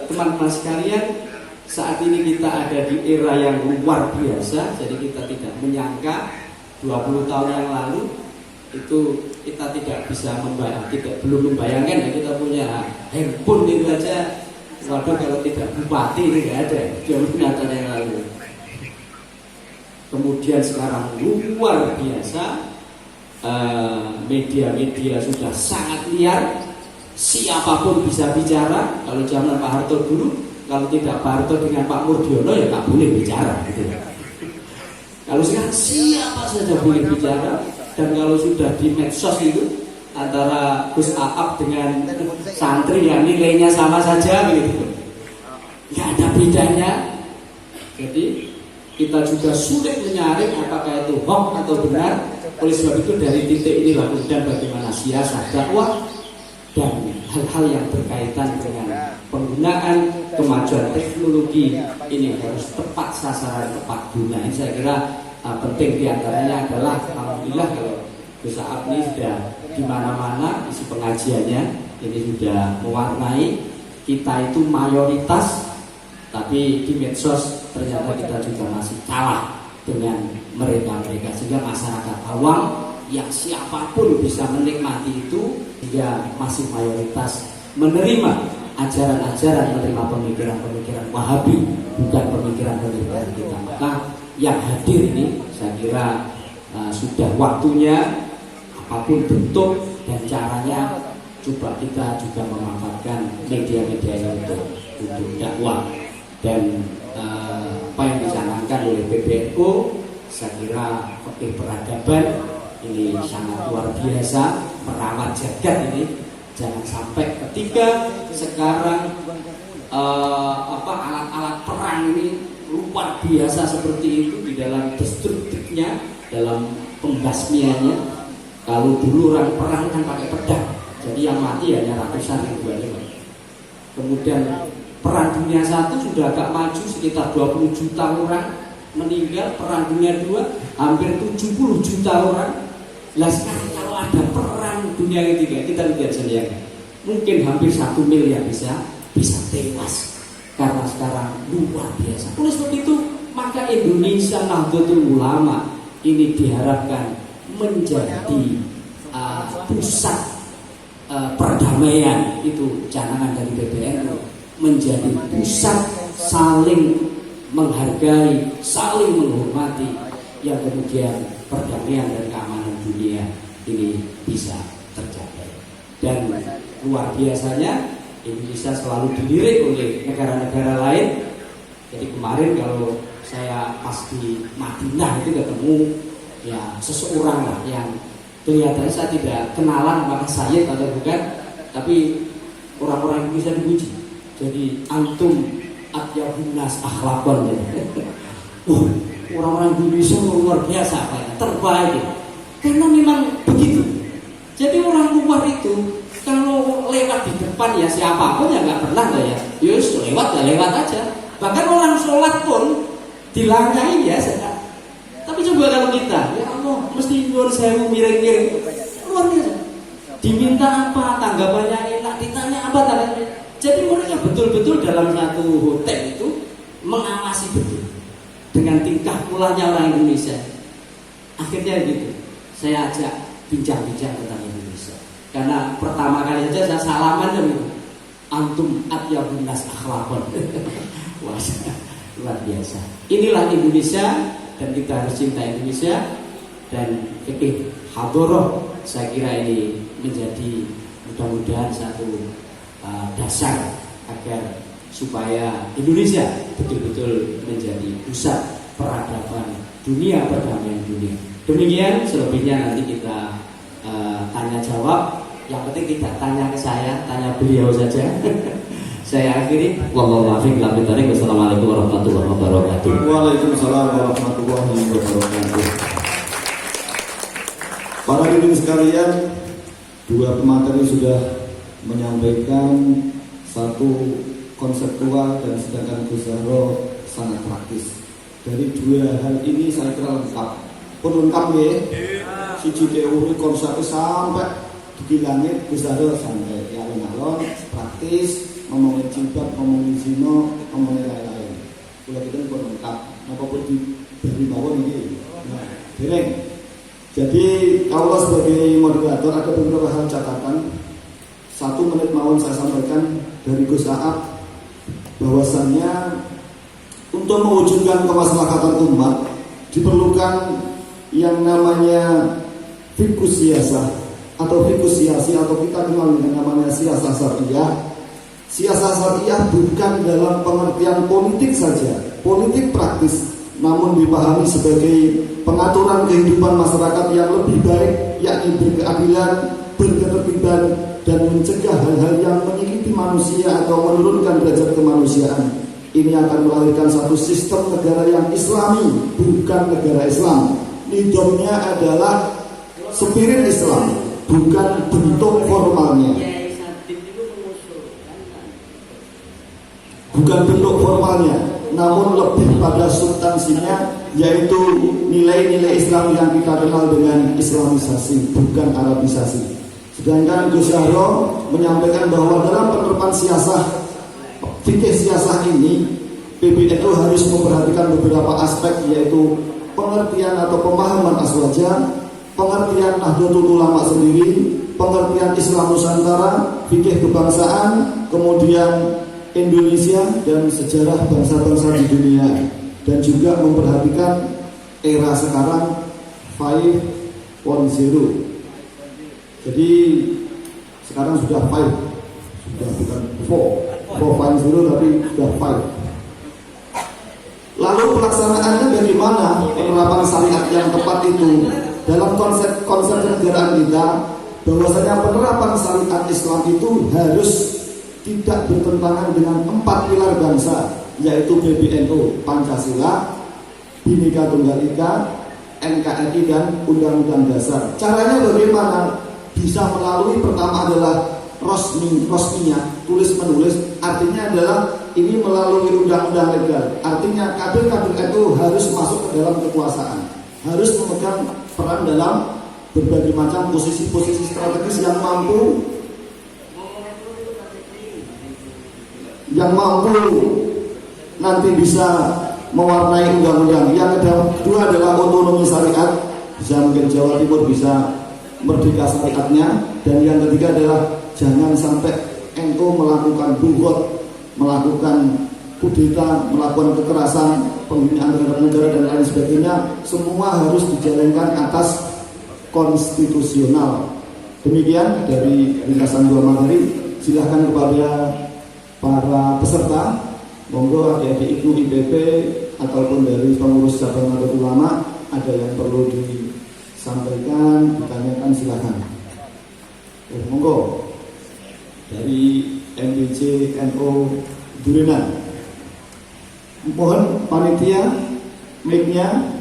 teman-teman sekalian, saat ini kita ada di era yang luar biasa. Jadi kita tidak menyangka 20 tahun yang lalu itu kita tidak bisa belum membayangkan ya kita punya handphone itu aja. Waduh, kalau tidak bupati ini nggak ada. Jauh tahun yang lalu. Kemudian sekarang luar biasa, media-media sudah sangat liar. Siapapun bisa bicara. Kalau zaman Pak Harto dulu, kalau tidak Pak Harto dengan Pak Murdiono ya nggak boleh bicara gitu. Kalau sekarang siapa saja boleh bicara. Dan kalau sudah di medsos itu antara Gus Aap dengan santri ya nilainya sama saja begitu, nggak ada bedanya. Jadi kita juga sulit menyaring apakah itu hoax atau benar. Oleh sebab itu dari titik inilah kemudian bagaimana siasat dakwah dan hal-hal yang berkaitan dengan penggunaan kemajuan teknologi ini harus tepat sasaran, tepat guna. Ini saya kira penting diantaranya adalah alhamdulillah kalau Gus Aap ini sudah di mana-mana isi pengajiannya ini sudah mewarnai. Kita itu mayoritas, tapi di medsos ternyata kita juga masih kalah dengan mereka sehingga masyarakat awam yang siapapun bisa menikmati itu, dia masih mayoritas menerima ajaran-ajaran, menerima pemikiran-pemikiran Wahabi, bukan pemikiran-pemikiran kita. Maka yang hadir ini saya kira sudah waktunya apapun bentuk dan caranya coba kita juga memanfaatkan media-media ini untuk dakwah. Dan apa yang dicanangkan oleh PBNU saya kira fikih peradaban ini sangat luar biasa, merawat jagat ini. Jangan sampai ketika sekarang alat-alat perang ini luar biasa seperti itu di dalam destruktifnya, dalam pembasmiannya. Kalau dulu orang perang kan pakai pedang, jadi yang mati hanya ratusan ribuan. Kemudian perang dunia 1 sudah agak maju, sekitar 20 juta orang meninggal. Perang dunia 2 hampir 70 juta orang. Lah sekarang kalau ada perang dunia ketiga, kita lihat sendiri, mungkin hampir 1 miliar bisa tewas. Karena sekarang luar biasa. Oleh sebab itu maka Indonesia Nahdlatul Ulama ini diharapkan menjadi pusat perdamaian, itu canangan dari PBNU, menjadi pusat saling menghargai, saling menghormati, yang kemudian perdamaian dan keamanan dunia ini bisa tercapai. Dan luar biasanya Indonesia selalu dilirik oleh negara-negara lain. Jadi kemarin kalau saya pas di Madinah itu ketemu ya seseorang lah yang kelihatannya saya tidak kenalan apakah Sayyid atau bukan, tapi orang-orang Indonesia dipuji. Jadi antum atyabun nas akhlaqan. Orang-orang Indonesia luar biasa, terbaik. Karena memang begitu. Jadi orang luar itu kalau lewat di depan ya siapapun ya nggak pernah lah ya. Yus lewat ya lewat aja. Bahkan orang sholat pun dilangkahi biasa. Tapi coba kalau kita, ya Allah, mesti luar sewu miring-miring, luar biasa. Diminta apa, tanggapannya enak, ditanya apa tanggapannya. Jadi mereka betul-betul dalam satu hotel itu mengawasi betul dengan tingkah pulahnya orang Indonesia. Akhirnya gitu, saya ajak bincang-bincang tentang Indonesia. Karena pertama kali saja saya salaman gitu, antum atyabun nas akhlaqan. Wah, luar biasa. Inilah Indonesia. Dan kita harus cinta Indonesia. Dan hadoroh, saya kira ini menjadi mudah-mudahan satu dasar agar supaya Indonesia betul-betul menjadi pusat peradaban dunia, perdamaian dunia. Demikian, selebihnya nanti kita tanya jawab. Yang penting tidak tanya ke saya, tanya beliau saja. Saya akhiri. Wallahu a'lam bishawab. Wassalamualaikum warahmatullahi wabarakatuh. Waalaikumsalam warahmatullahi wabarakatuh. Para hadirin sekalian, dua pemateri sudah menyampaikan satu konseptual dan sedangkan Gus Zahro sangat praktis. Dari dua hal ini saya kira lengkap. Pun lengkap ya. Siji teori konsepnya sampai di langit, Gus Zahro sampai ya alon praktis. Ngomongin jilbab, ngomongin zino, ngomongin lain-lain. Kalau kita pun lengkap, apapun dari bawah ini. Nah, dereng. Jadi kalau sebagai moderator ada beberapa hal catatan. 1 menit mau saya sampaikan dari Gus Aap bahwasannya untuk mewujudkan kemaslahatan umat diperlukan yang namanya fiqhus siyasah atau fiqhus siasi atau kita kenal dengan namanya siasah syariah. Siasah syariah bukan dalam pengertian politik saja, politik praktis, namun dipahami sebagai pengaturan kehidupan masyarakat yang lebih baik, yakni berkeadilan, berketertiban, dan mencegah hal-hal yang menyakiti manusia atau menurunkan derajat kemanusiaan. Ini akan melahirkan satu sistem negara yang islami, bukan negara Islam. Nidamnya adalah spirit Islam, bukan bentuk formalnya. Bukan bentuk formalnya, namun lebih pada substansinya, yaitu nilai-nilai Islam yang kita kenal dengan Islamisasi, bukan Arabisasi. Sedangkan Gus Zahro menyampaikan bahwa dalam penerapan siasah, fikih siasah ini, PBNU harus memperhatikan beberapa aspek, yaitu pengertian atau pemahaman aswaja, pengertian Nahdlatul Ulama sendiri, pengertian Islam Nusantara, fikih kebangsaan, kemudian Indonesia dan sejarah bangsa-bangsa di dunia, dan juga memperhatikan era sekarang 5.0. Jadi sekarang sudah 5, sudah bukan 4.0 tapi sudah 5. Lalu pelaksanaannya bagaimana penerapan syariat yang tepat itu dalam konsep kenegaraan kita, bahwasanya penerapan syariat Islam itu harus tidak bertentangan dengan 4 pilar bangsa, yaitu PBNU, Pancasila, Bhinneka Tunggal Ika, NKRI, dan Undang-Undang Dasar. Caranya bagaimana? Bisa melalui, pertama adalah rosminya, tulis menulis, artinya adalah ini melalui undang-undang legal. Artinya kader-kader itu harus masuk ke dalam kekuasaan, harus memegang peran dalam berbagai macam posisi-posisi strategis yang mampu nanti bisa mewarnai undang-undang. Yang kedua adalah otonomi syariat, bisa mungkin Jawa Timur bisa merdeka syariatnya. Dan yang ketiga adalah jangan sampai NU melakukan buhut, melakukan kudeta, melakukan kekerasan, penghinaan terhadap negara dan lain sebagainya. Semua harus dijalankan atas konstitusional. Demikian dari ringkasan dua materi. Silahkan kepada para peserta, monggo adik-adik ibu IPP ataupun dari pengurus cabang Nahdlatul Ulama, ada yang perlu disampaikan, ditanyakan, silahkan. Monggo dari MBC NU Durenan. Mohon panitia mic-nya.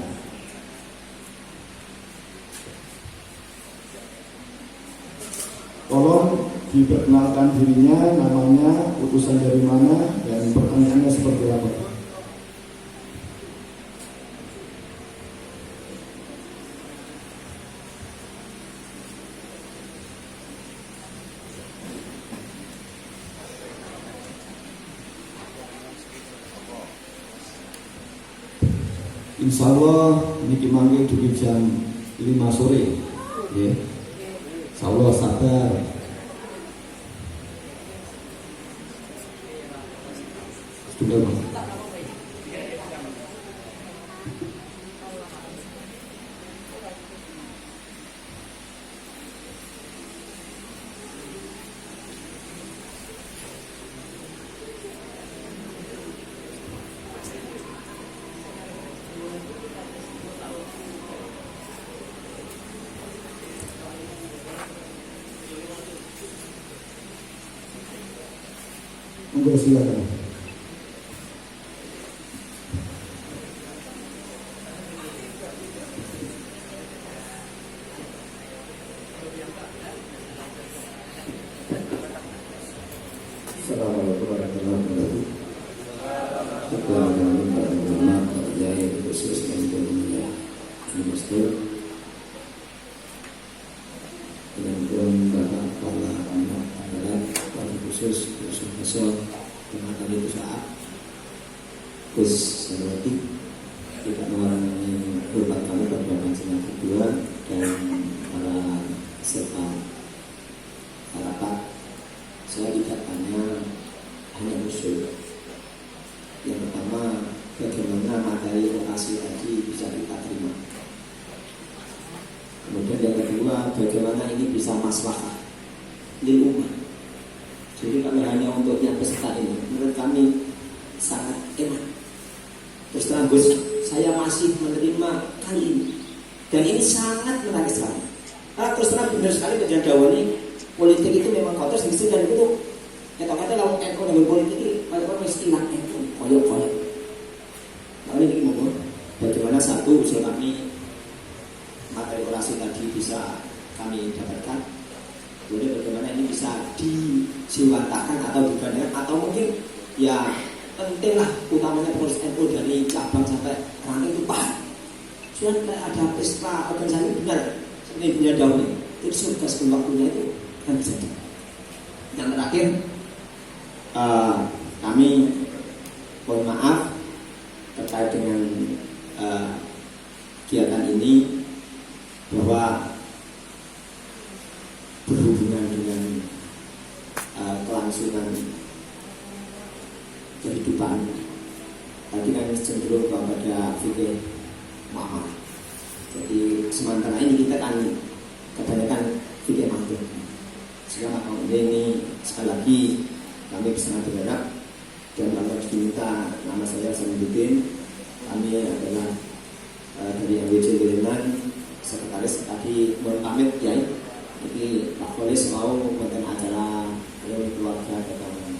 Tolong diperkenalkan dirinya, namanya, utusan dari mana, dan pertanyaannya seperti apa. Insya Allah niki mangke di jam 5 sore, ya. Insya Allah sabar. Sudah, Bang. Monggo silakan. Assalamualaikum warahmatullahi wabarakatuh. Assalamualaikum warahmatullahi wabarakatuh. Khusus tentunya Muslim dengan pun bapak kepala anak adalah wali khusus Masuk dengan tadi itu saat Gus Sarwati kita mengalami hormat kami pada panjenengan kedua dan para peserta harapan. Saya tidak hanya usul. Yang pertama, bagaimana materi lokasi tadi bisa kita terima. Kemudian yang kedua, bagaimana ini bisa maslahah lil ummah. Jadi kalau hanya untuk yang peserta ini, menurut kami sangat enak. Terus terang Gus, saya masih menerima kali ini, dan ini sangat menarik sekali. Terus terang benar sekali kejadian Dawa ini, politik itu memang kotor sedikit dan itu kata-kata lawan NU dengan politik ini walaupun istilah NU koyok-koyok. Lalu ini mohon bagaimana satu usul kami materi orasi tadi bisa kami dapatkan. Kemudian bagaimana ini bisa dijiwantakan atau digandeng atau mungkin ya pentinglah utamanya pengurus NU dari cabang sampai ranting itu paham. Sudah ada pesta organisasi benar seperti punya Daun itu surga sebelum waktunya itu kan bisa. Yang terakhir kami mohon maaf terkait dengan kegiatan ini bahwa berhubungan dengan kelangsungan kehidupan tadi kan cenderung kepada fikih mahal. Jadi sementara ini kita kan kebanyakan fikih mahal. Sekarang ini sekali lagi kami sangat berharap dan kalau diminta nama saya Sanuddin, kami adalah dari MWC Durenan, sekretaris tadi mohon pamit ya. Jadi Pak Polis mau membuatkan acara keluarga datang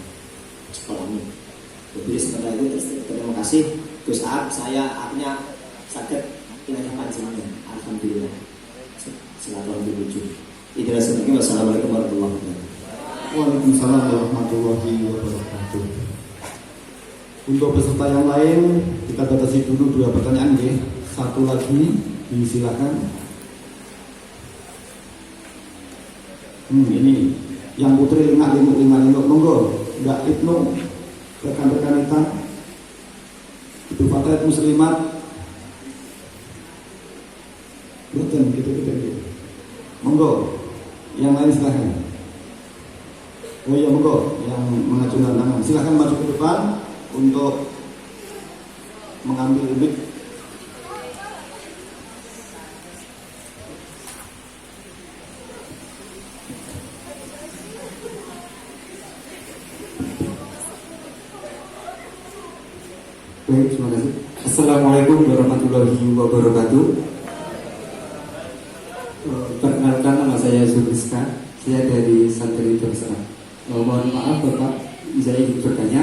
sekolah ini. Jadi sementara itu terima kasih Gus Ab, saya akhirnya sakit inanya panjangnya. Alhamdulillah. Selamat diwujud. Wassalamualaikum warahmatullahi wabarakatuh. Waalaikumsalam warahmatullahi wabarakatuh. Untuk peserta yang lain kita batasi dulu 2 pertanyaan ya. Satu lagi disilakan. Ini yang putri lima monggo Mbak Ibnu rekan-rekan kita itu fatayat muslimat. Betul, gitu. Monggo, yang lain silahkan. Oh iya, monggo, yang mengacungkan tangan silahkan maju ke depan untuk mengambil mic. Baik, terima kasih. Assalamualaikum warahmatullahi wabarakatuh. Perkenalkan, nama saya Zulfiska. Saya dari Santri Terserah. Mohon maaf Bapak, saya ingin bertanya,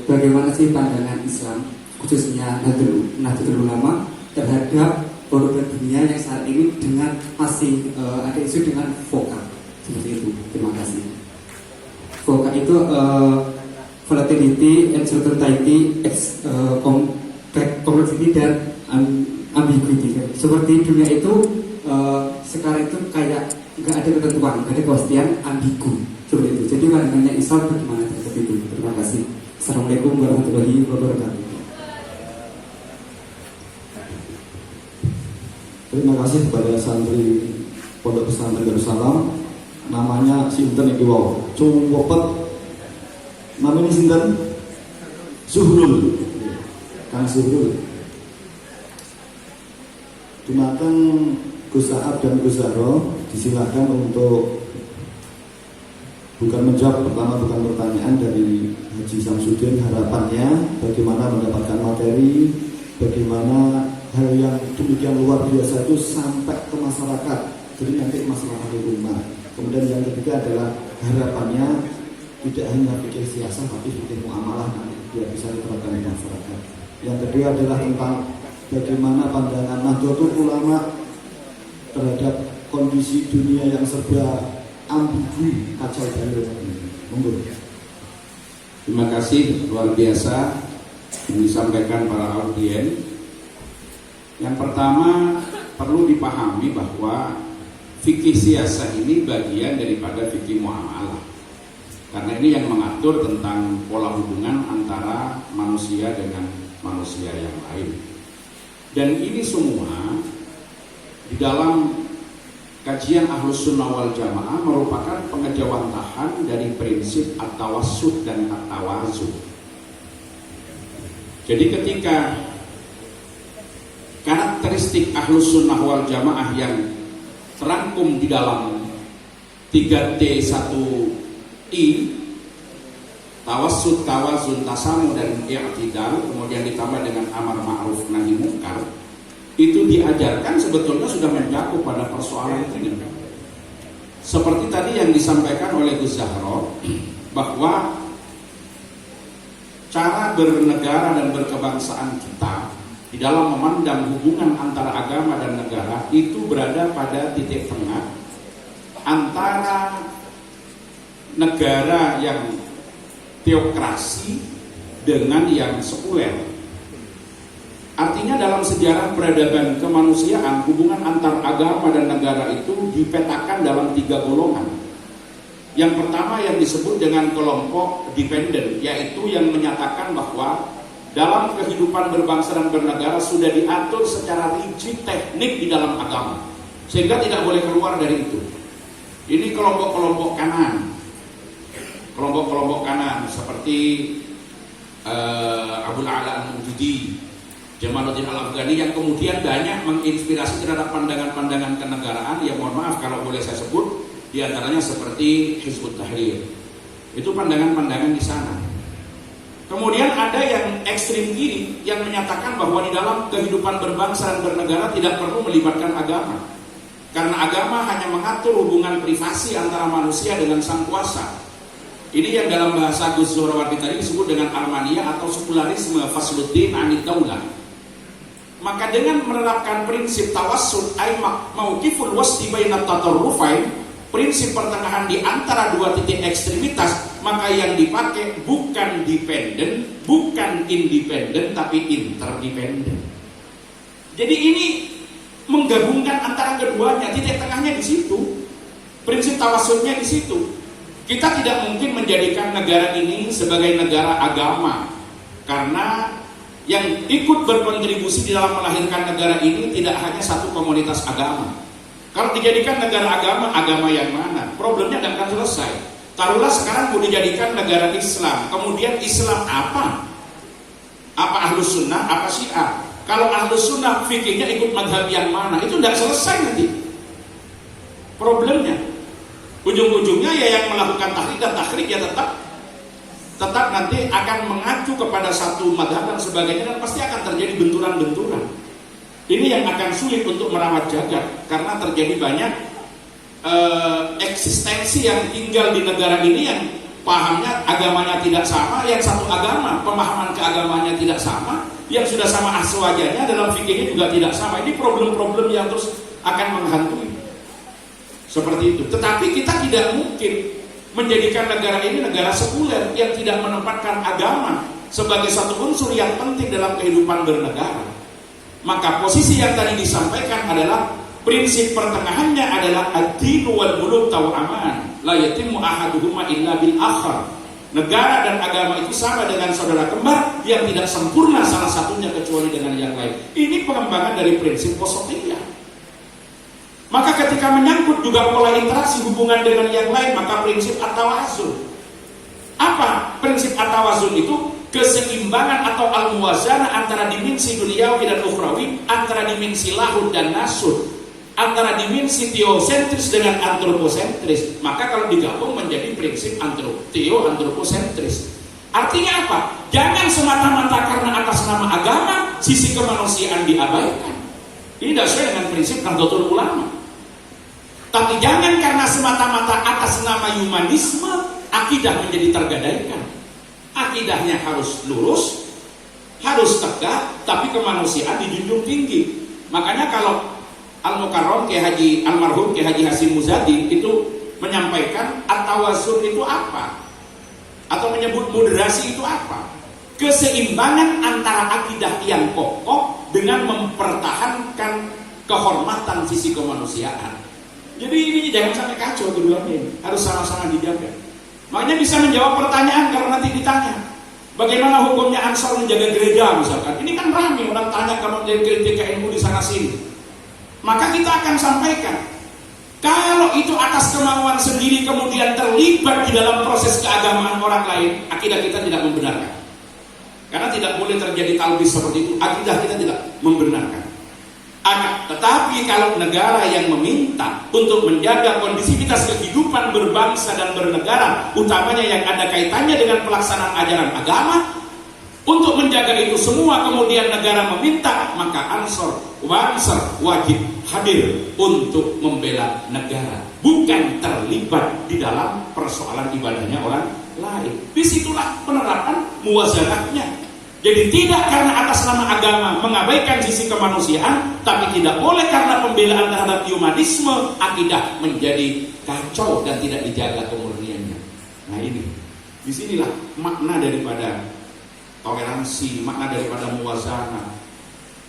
bagaimana sih pandangan Islam, khususnya Nahdlatul Ulama, terhadap korban dunia yang saat ini dengan masih ada isu dengan VOCA seperti itu. Terima kasih. VOCA itu volatility, uncertainty, complexity dan ambiguity. Seperti dunia itu sekarang itu kayak nggak ada ketentuan, nggak ada kepastian, ambigu seperti itu. Jadi pandangannya Islam bagaimana terhadap itu? Terima kasih. Assalamualaikum warahmatullahi wabarakatuh. Terima kasih kepada santri Pondok Pesantren Darussalam. Namanya sinten iki wau? Cumpet. Namanya sinten? Zuhrul. Kang Zuhrul. Dumateng Gus Saab dan Gus Zahro disilakan untuk bukan menjawab, pertama bukan pertanyaan dari Haji Samsudin, harapannya bagaimana mendapatkan materi, bagaimana hal yang demikian luar biasa itu sampai ke masyarakat, jadi nanti masyarakat di rumah. Kemudian yang ketiga adalah harapannya tidak hanya fikih siasah tapi fikih muamalah nanti biar bisa diterapkan di masyarakat. Yang kedua adalah tentang bagaimana pandangan Nahdlatul Ulama terhadap kondisi dunia yang serba ambigu, kacau balau. Monggo. Terima kasih, luar biasa yang disampaikan para audien. Yang pertama perlu dipahami bahwa fikih siasah ini bagian daripada fikih muamalah. Karena ini yang mengatur tentang pola hubungan antara manusia dengan manusia yang lain. Dan ini semua di dalam kajian Ahlus Sunnah wal Jamaah merupakan pengejawantahan dari prinsip at-tawassut dan at-tawazu. Jadi ketika karakteristik Ahlus Sunnah wal Jamaah yang terangkum di dalam 3T1I, tawassut, tawazun, tasamu, dan i'tidal, kemudian ditambah dengan amar ma'ruf nahi munkar, itu diajarkan sebetulnya sudah mencakup pada persoalan ini. Seperti tadi yang disampaikan oleh Gus Zahro, bahwa cara bernegara dan berkebangsaan kita di dalam memandang hubungan antara agama dan negara itu berada pada titik tengah antara negara yang teokrasi dengan yang sekuler. Artinya dalam sejarah peradaban kemanusiaan, hubungan antar agama dan negara itu dipetakan dalam 3 golongan. Yang pertama yang disebut dengan kelompok dependen, yaitu yang menyatakan bahwa dalam kehidupan berbangsa dan bernegara sudah diatur secara rigid teknik di dalam agama, sehingga tidak boleh keluar dari itu. Ini kelompok-kelompok kanan. Kelompok-kelompok kanan seperti Abul A'la Al-Mawdudi, Jamaluddin Al-Afghani, yang kemudian banyak menginspirasi terhadap pandangan-pandangan kenegaraan yang, mohon maaf kalau boleh saya sebut, diantaranya seperti Hizbut Tahrir. Itu pandangan-pandangan di sana. Kemudian ada yang ekstrim kiri yang menyatakan bahwa di dalam kehidupan berbangsa dan bernegara tidak perlu melibatkan agama, karena agama hanya mengatur hubungan privasi antara manusia dengan sang kuasa. Ini yang dalam bahasa Gus Zuhrawardi tadi disebut dengan Armania atau sekularisme fasluddin anid daulah. Maka dengan menerapkan prinsip tawassut ay mauqiful wasti bainat tatarrufain, prinsip pertengahan di antara 2 titik ekstremitas, maka yang dipakai bukan dependen, bukan independen, tapi interdependen. Jadi ini menggabungkan antara keduanya, titik tengahnya di situ. Prinsip tawassutnya di situ. Kita tidak mungkin menjadikan negara ini sebagai negara agama, karena Yang ikut berkontribusi di dalam melahirkan negara ini tidak hanya satu komunitas agama. Kalau dijadikan negara agama, agama yang mana? Problemnya nggak akan selesai. Taruhlah sekarang mau dijadikan negara Islam, kemudian Islam apa? Apa Ahlus Sunnah, apa Syiah? Kalau Ahlus Sunnah fikihnya ikut mazhab yang mana? Itu nggak selesai nanti problemnya. Ujung-ujungnya ya yang melakukan tahrij dan takhrik ya tetap nanti akan mengacu kepada satu mazhab dan sebagainya, dan pasti akan terjadi benturan-benturan. Ini yang akan sulit untuk merawat jagat karena terjadi banyak eksistensi yang tinggal di negara ini yang pahamnya agamanya tidak sama, yang satu agama pemahaman keagamanya tidak sama, yang sudah sama aswajanya dalam fikihnya juga tidak sama. Ini problem-problem yang terus akan menghantui seperti itu. Tetapi kita tidak mungkin menjadikan negara ini negara sekuler yang tidak menempatkan agama sebagai satu unsur yang penting dalam kehidupan bernegara. Maka posisi yang tadi disampaikan adalah prinsip pertengahannya adalah ad-din wal muluk taw'aman la yatimmu ahaduhuma illa bil akhar. Negara dan agama itu sama dengan saudara kembar yang tidak sempurna salah satunya kecuali dengan yang lain. Ini pengembangan dari prinsip wasatiyah. Maka ketika menyangkut juga pola interaksi hubungan dengan yang lain, maka prinsip at-tawazun. Apa prinsip at-tawazun itu? Keseimbangan atau al-muwazanah antara dimensi duniawi dan ukhrawi, antara dimensi lahud dan nasud, antara dimensi teosentris dengan antroposentris. Maka kalau digabung menjadi prinsip antroposentris. Artinya apa? Jangan semata-mata karena atas nama agama sisi kemanusiaan diabaikan. Ini tidak sesuai dengan prinsip Nahdlatul Ulama. Tapi jangan karena semata-mata atas nama humanisme akidah menjadi tergadaikan. Akidahnya harus lurus, harus tegak, tapi kemanusiaan dijunjung tinggi. Makanya kalau Al-Mukarram almarhum Kiai Haji Hasyim Muzadi itu menyampaikan at-tawazun itu apa? Atau menyebut moderasi itu apa? Keseimbangan antara akidah yang kokoh dengan mempertahankan kehormatan sisi kemanusiaan. Jadi ini jangan sampai kacau keduanya ini, harus sama-sama dijaga. Makanya bisa menjawab pertanyaan kalau nanti ditanya bagaimana hukumnya Ansor menjaga gereja misalkan. Ini kan ramai orang tanya kalau dari TKNU di sana sini. Maka kita akan sampaikan kalau itu atas kemauan sendiri kemudian terlibat di dalam proses keagamaan orang lain, akidah kita tidak membenarkan. Karena tidak boleh terjadi talbis seperti itu, akidah kita tidak membenarkan. Tetapi kalau negara yang meminta untuk menjaga kondisivitas kehidupan berbangsa dan bernegara, utamanya yang ada kaitannya dengan pelaksanaan ajaran agama, untuk menjaga itu semua kemudian negara meminta, maka Ansor wajib hadir untuk membela negara, bukan terlibat di dalam persoalan ibadahnya orang lain. Disitulah penerapan muwazanahnya. Jadi tidak karena atas nama agama mengabaikan sisi kemanusiaan, tapi tidak boleh karena pembelaan terhadap humanisme akidah menjadi kacau dan tidak dijaga kemurniannya. Nah ini, disinilah makna daripada toleransi, makna daripada muwazanah.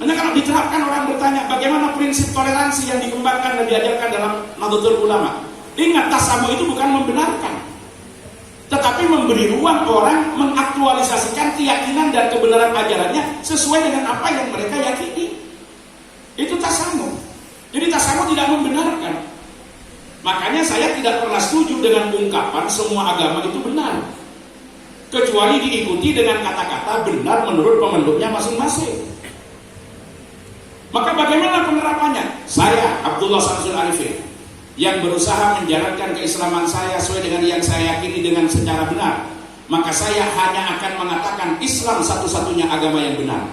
Makanya kalau diterapkan orang bertanya bagaimana prinsip toleransi yang dikembangkan dan diajarkan dalam Nahdlatul Ulama. Ingat, tasamu itu bukan membenarkan, tetapi memberi ruang orang mengaktualisasikan keyakinan dan kebenaran ajarannya sesuai dengan apa yang mereka yakini. Itu tasamu. Jadi tasamu tidak membenarkan. Makanya saya tidak pernah setuju dengan ungkapan semua agama itu benar, kecuali diikuti dengan kata-kata benar menurut pemeluknya masing-masing. Maka bagaimana penerapannya? Saya, Abdullah Samsul Arifin, yang berusaha menjalankan keislaman saya sesuai dengan yang saya yakini dengan secara benar, maka saya hanya akan mengatakan Islam satu-satunya agama yang benar.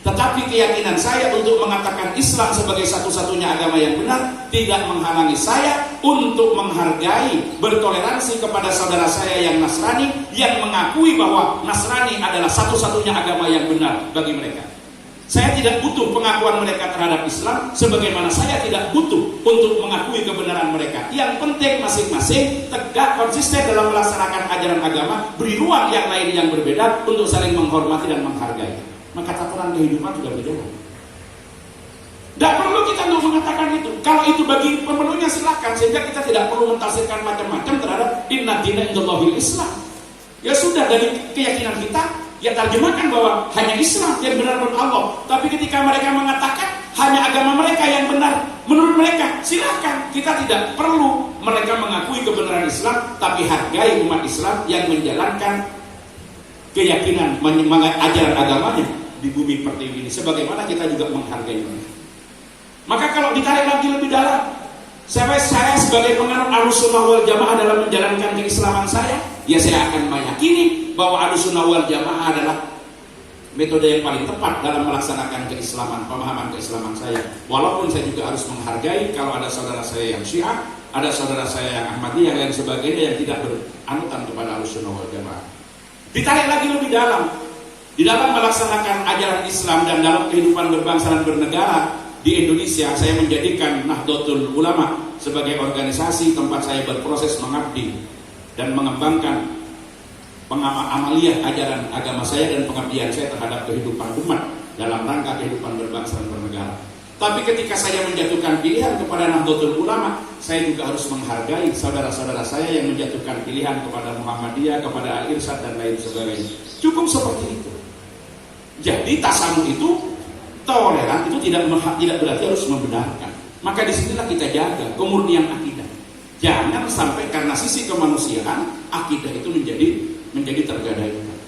Tetapi keyakinan saya untuk mengatakan Islam sebagai satu-satunya agama yang benar tidak menghalangi saya untuk menghargai, bertoleransi kepada saudara saya yang Nasrani, yang mengakui bahwa Nasrani adalah satu-satunya agama yang benar bagi mereka. Saya tidak butuh pengakuan mereka terhadap Islam, sebagaimana saya tidak butuh untuk mengakui kebenaran mereka. Yang penting masing-masing tegak konsisten dalam melaksanakan ajaran agama, beri ruang yang lain yang berbeda untuk saling menghormati dan menghargai. Maka tatanan kehidupan sudah berjalan. Tidak perlu kita untuk mengatakan itu. Kalau itu bagi pemenuhnya silakan, sehingga kita tidak perlu mentafsirkan macam-macam terhadap inna dina indallahil Islam. Ya sudah, dari keyakinan kita Ya terjemahkan bahwa hanya Islam yang benar menurut Allah. Tapi ketika mereka mengatakan hanya agama mereka yang benar menurut mereka, silakan. Kita tidak perlu mereka mengakui kebenaran Islam, tapi hargai umat Islam yang menjalankan keyakinan, ajaran agamanya di bumi pertiwi ini. Sebagaimana kita juga menghargai mereka. Maka kalau ditarik lagi lebih dalam, saya sebagai penganut Ahlussunnah wal Jamaah dalam menjalankan keislaman saya, ya saya akan meyakini bahwa Ahlussunnah wal Jamaah adalah metode yang paling tepat dalam melaksanakan keislaman, pemahaman keislaman saya. Walaupun saya juga harus menghargai kalau ada saudara saya yang Syiah, ada saudara saya yang Ahmadiyah, yang lain sebagainya yang tidak beranutan kepada Ahlussunnah wal Jamaah. Ditarik lagi lebih dalam, di dalam melaksanakan ajaran Islam dan dalam kehidupan berbangsa dan bernegara di Indonesia, saya menjadikan Nahdlatul Ulama sebagai organisasi tempat saya berproses mengabdi dan mengembangkan amaliyah ajaran agama saya dan pengabdian saya terhadap kehidupan umat dalam rangka kehidupan berbangsa dan bernegara. Tapi ketika saya menjatuhkan pilihan kepada Nahdlatul Ulama, saya juga harus menghargai saudara-saudara saya yang menjatuhkan pilihan kepada Muhammadiyah, kepada Al-Irsyad dan lain sebagainya. Cukup seperti itu. Jadi tasamuh itu, toleran itu tidak berarti harus membenarkan. Maka disinilah kita jaga kemurnian akidah. Jangan sampai karena sisi kemanusiaan akidah itu menjadi tergadaikan.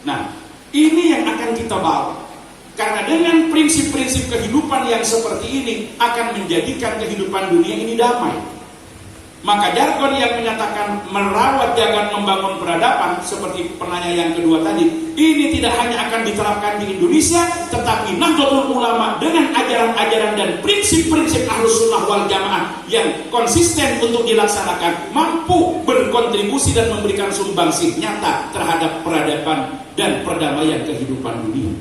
Nah, ini yang akan kita bawa. Karena dengan prinsip-prinsip kehidupan yang seperti ini akan menjadikan kehidupan dunia ini damai. Maka jargon yang menyatakan merawat, jaga, membangun peradaban seperti penanya yang kedua tadi, ini tidak hanya akan diterapkan di Indonesia, tetapi Nahdlatul Ulama dengan ajaran-ajaran dan prinsip-prinsip Ahlussunnah wal Jamaah yang konsisten untuk dilaksanakan mampu berkontribusi dan memberikan sumbangsih nyata terhadap peradaban dan perdamaian kehidupan dunia.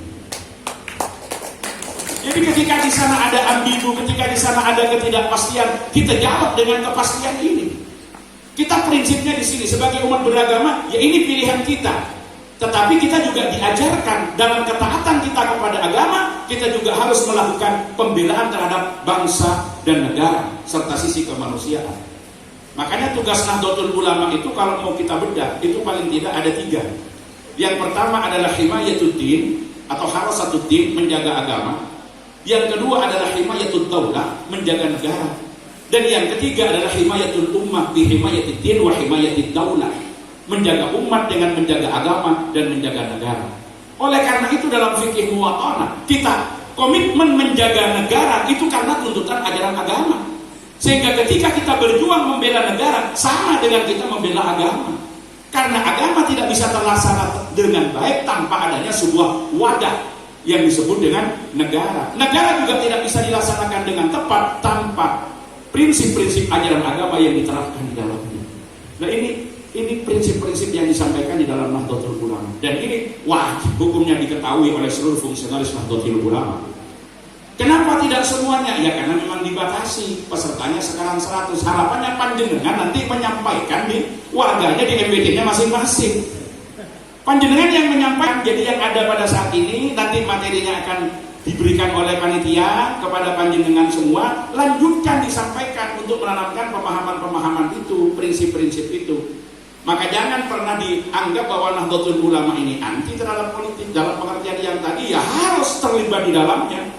Jadi ketika di sana ada ambigu, ketika di sana ada ketidakpastian, kita jawab dengan kepastian ini. Kita prinsipnya di sini sebagai umat beragama, ya ini pilihan kita. Tetapi kita juga diajarkan dalam ketaatan kita kepada agama, kita juga harus melakukan pembelaan terhadap bangsa dan negara serta sisi kemanusiaan. Makanya tugas Nahdlatul Ulama itu kalau mau kita bedah, itu paling tidak ada 3. Yang pertama adalah himayatuddin atau harasatuddin, menjaga agama. Yang kedua adalah himayatul daulah, menjaga negara. Dan yang ketiga adalah himayatul ummah bi himayatiddin wa himayatid daulah, menjaga umat dengan menjaga agama dan menjaga negara. Oleh karena itu dalam fikih muwatanah kita komitmen menjaga negara itu karena tuntutan ajaran agama. Sehingga ketika kita berjuang membela negara sama dengan kita membela agama. Karena agama tidak bisa terlaksana dengan baik tanpa adanya sebuah wadah yang disebut dengan negara. Negara juga tidak bisa dilaksanakan dengan tepat tanpa prinsip-prinsip ajaran agama yang diterapkan di dalamnya. Nah ini prinsip-prinsip yang disampaikan di dalam Nahdlatul Ulama. Dan ini wajib hukumnya diketahui oleh seluruh fungsionalis Nahdlatul Ulama. Kenapa tidak semuanya? Ya karena memang dibatasi. Pesertanya sekarang 100. Harapannya panjenengan nanti menyampaikan di warganya di MBD-nya masing-masing. Panjenengan yang menyampaikan, jadi yang ada pada saat ini nanti materinya akan diberikan oleh panitia kepada panjenengan semua, lanjutkan disampaikan untuk menanamkan pemahaman-pemahaman itu, prinsip-prinsip itu. Maka jangan pernah dianggap bahwa Nahdlatul Ulama ini anti terhadap politik. Dalam pengertian yang tadi ya harus terlibat di dalamnya.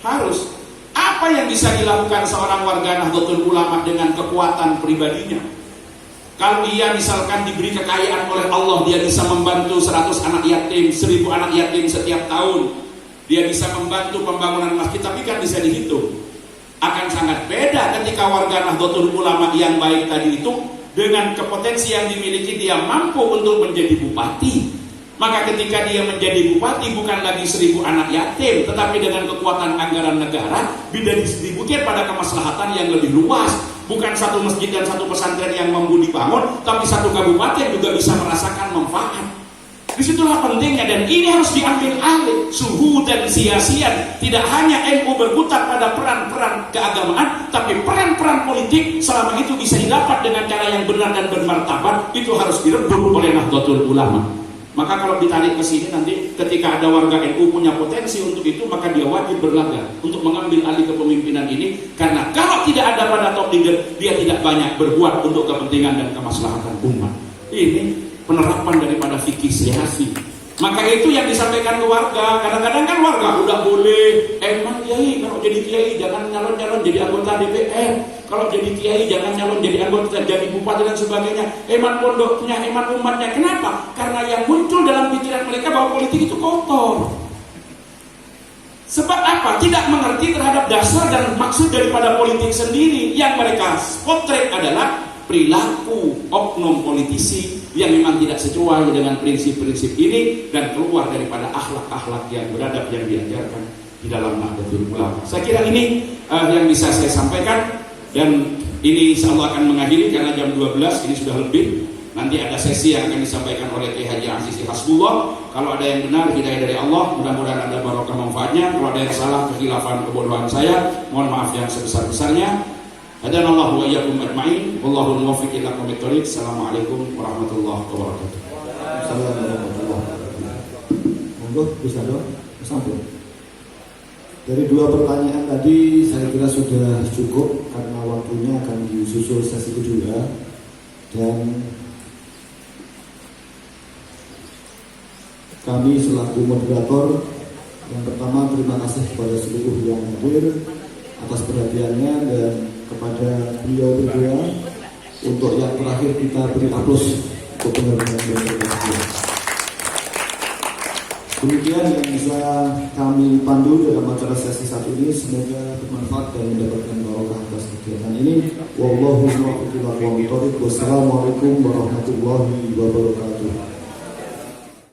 Harus. Apa yang bisa dilakukan seorang warga Nahdlatul Ulama dengan kekuatan pribadinya? Kalau dia misalkan diberi kekayaan oleh Allah, dia bisa membantu 100 anak yatim, 1000 anak yatim setiap tahun. Dia bisa membantu pembangunan masjid, tapi kan bisa dihitung. Akan sangat beda ketika warga Nahdlatul Ulama yang baik tadi itu dengan kepotensi yang dimiliki dia mampu untuk menjadi bupati. Maka ketika dia menjadi bupati bukan lagi 1000 anak yatim, tetapi dengan kekuatan anggaran negara bisa didistribusikan pada kemaslahatan yang lebih luas. Bukan satu masjid dan satu pesantren yang mampu dibangun, tapi satu kabupaten juga bisa merasakan manfaat. Disitulah pentingnya, dan ini harus diambil alih. Suhu dan sia-sia. Tidak hanya NU berputar pada peran-peran keagamaan, tapi peran-peran politik selama itu bisa didapat dengan cara yang benar dan bermartabat, itu harus direbut oleh Nahdlatul Ulama. Maka kalau ditarik ke sini nanti ketika ada warga NU punya potensi untuk itu, maka dia wajib berlaga untuk mengambil alih kepemimpinan ini, karena kalau tidak ada pada top leader, dia tidak banyak berbuat untuk kepentingan dan kemaslahatan umat. Ini penerapan daripada fikih siasi Maka itu yang disampaikan ke warga. Kadang-kadang kan warga udah boleh, emang kiai kalau jadi kiai jangan nyalon-nyalon jadi anggota DPR, kalau jadi kiai jangan nyalon jadi anggota, jadi bupati dan sebagainya. Eman pondoknya, eman umatnya. Kenapa? Karena yang muncul dalam pikiran mereka bahwa politik itu kotor. Sebab apa? Tidak mengerti terhadap dasar dan maksud daripada politik sendiri. Yang mereka potret adalah perilaku oknum politisi yang memang tidak sesuai dengan prinsip-prinsip ini dan keluar daripada akhlak-akhlak yang beradab yang diajarkan di dalam Nahdlatul Ulama. Saya kira ini yang bisa saya sampaikan, dan ini insyaallah akan mengakhiri karena jam 12 ini sudah lebih. Nanti ada sesi yang akan disampaikan oleh Kiai Haji Azizi Hasbullah. Kalau ada yang benar, hidayah dari Allah, mudah-mudahan ada barokah manfaatnya. Kalau ada yang salah, kekhilafan, kebodohan saya, mohon maaf yang sebesar-besarnya. Hadanallahu wa iyyakum ajma'in. Wallahu muwaffiq ila aqwamit thoriq. Assalamualaikum warahmatullahi wabarakatuh. Assalamualaikum warahmatullahi wabarakatuh. Monggo bisa dong, sambung. Dari dua pertanyaan tadi saya kira sudah cukup karena waktunya akan disusul sesi kedua, dan kami selaku moderator yang pertama terima kasih kepada seluruh yang hadir atas perhatiannya, dan kepada beliau berdua untuk yang terakhir kita beri aplaus untuk benar-benar berhasil. Demikian yang bisa kami pandu dalam acara sesi saat ini. Semoga bermanfaat dan mendapatkan barokah atas kegiatan ini. Wallahu a'lam bishawab. Wassalamualaikum warahmatullahi wabarakatuh.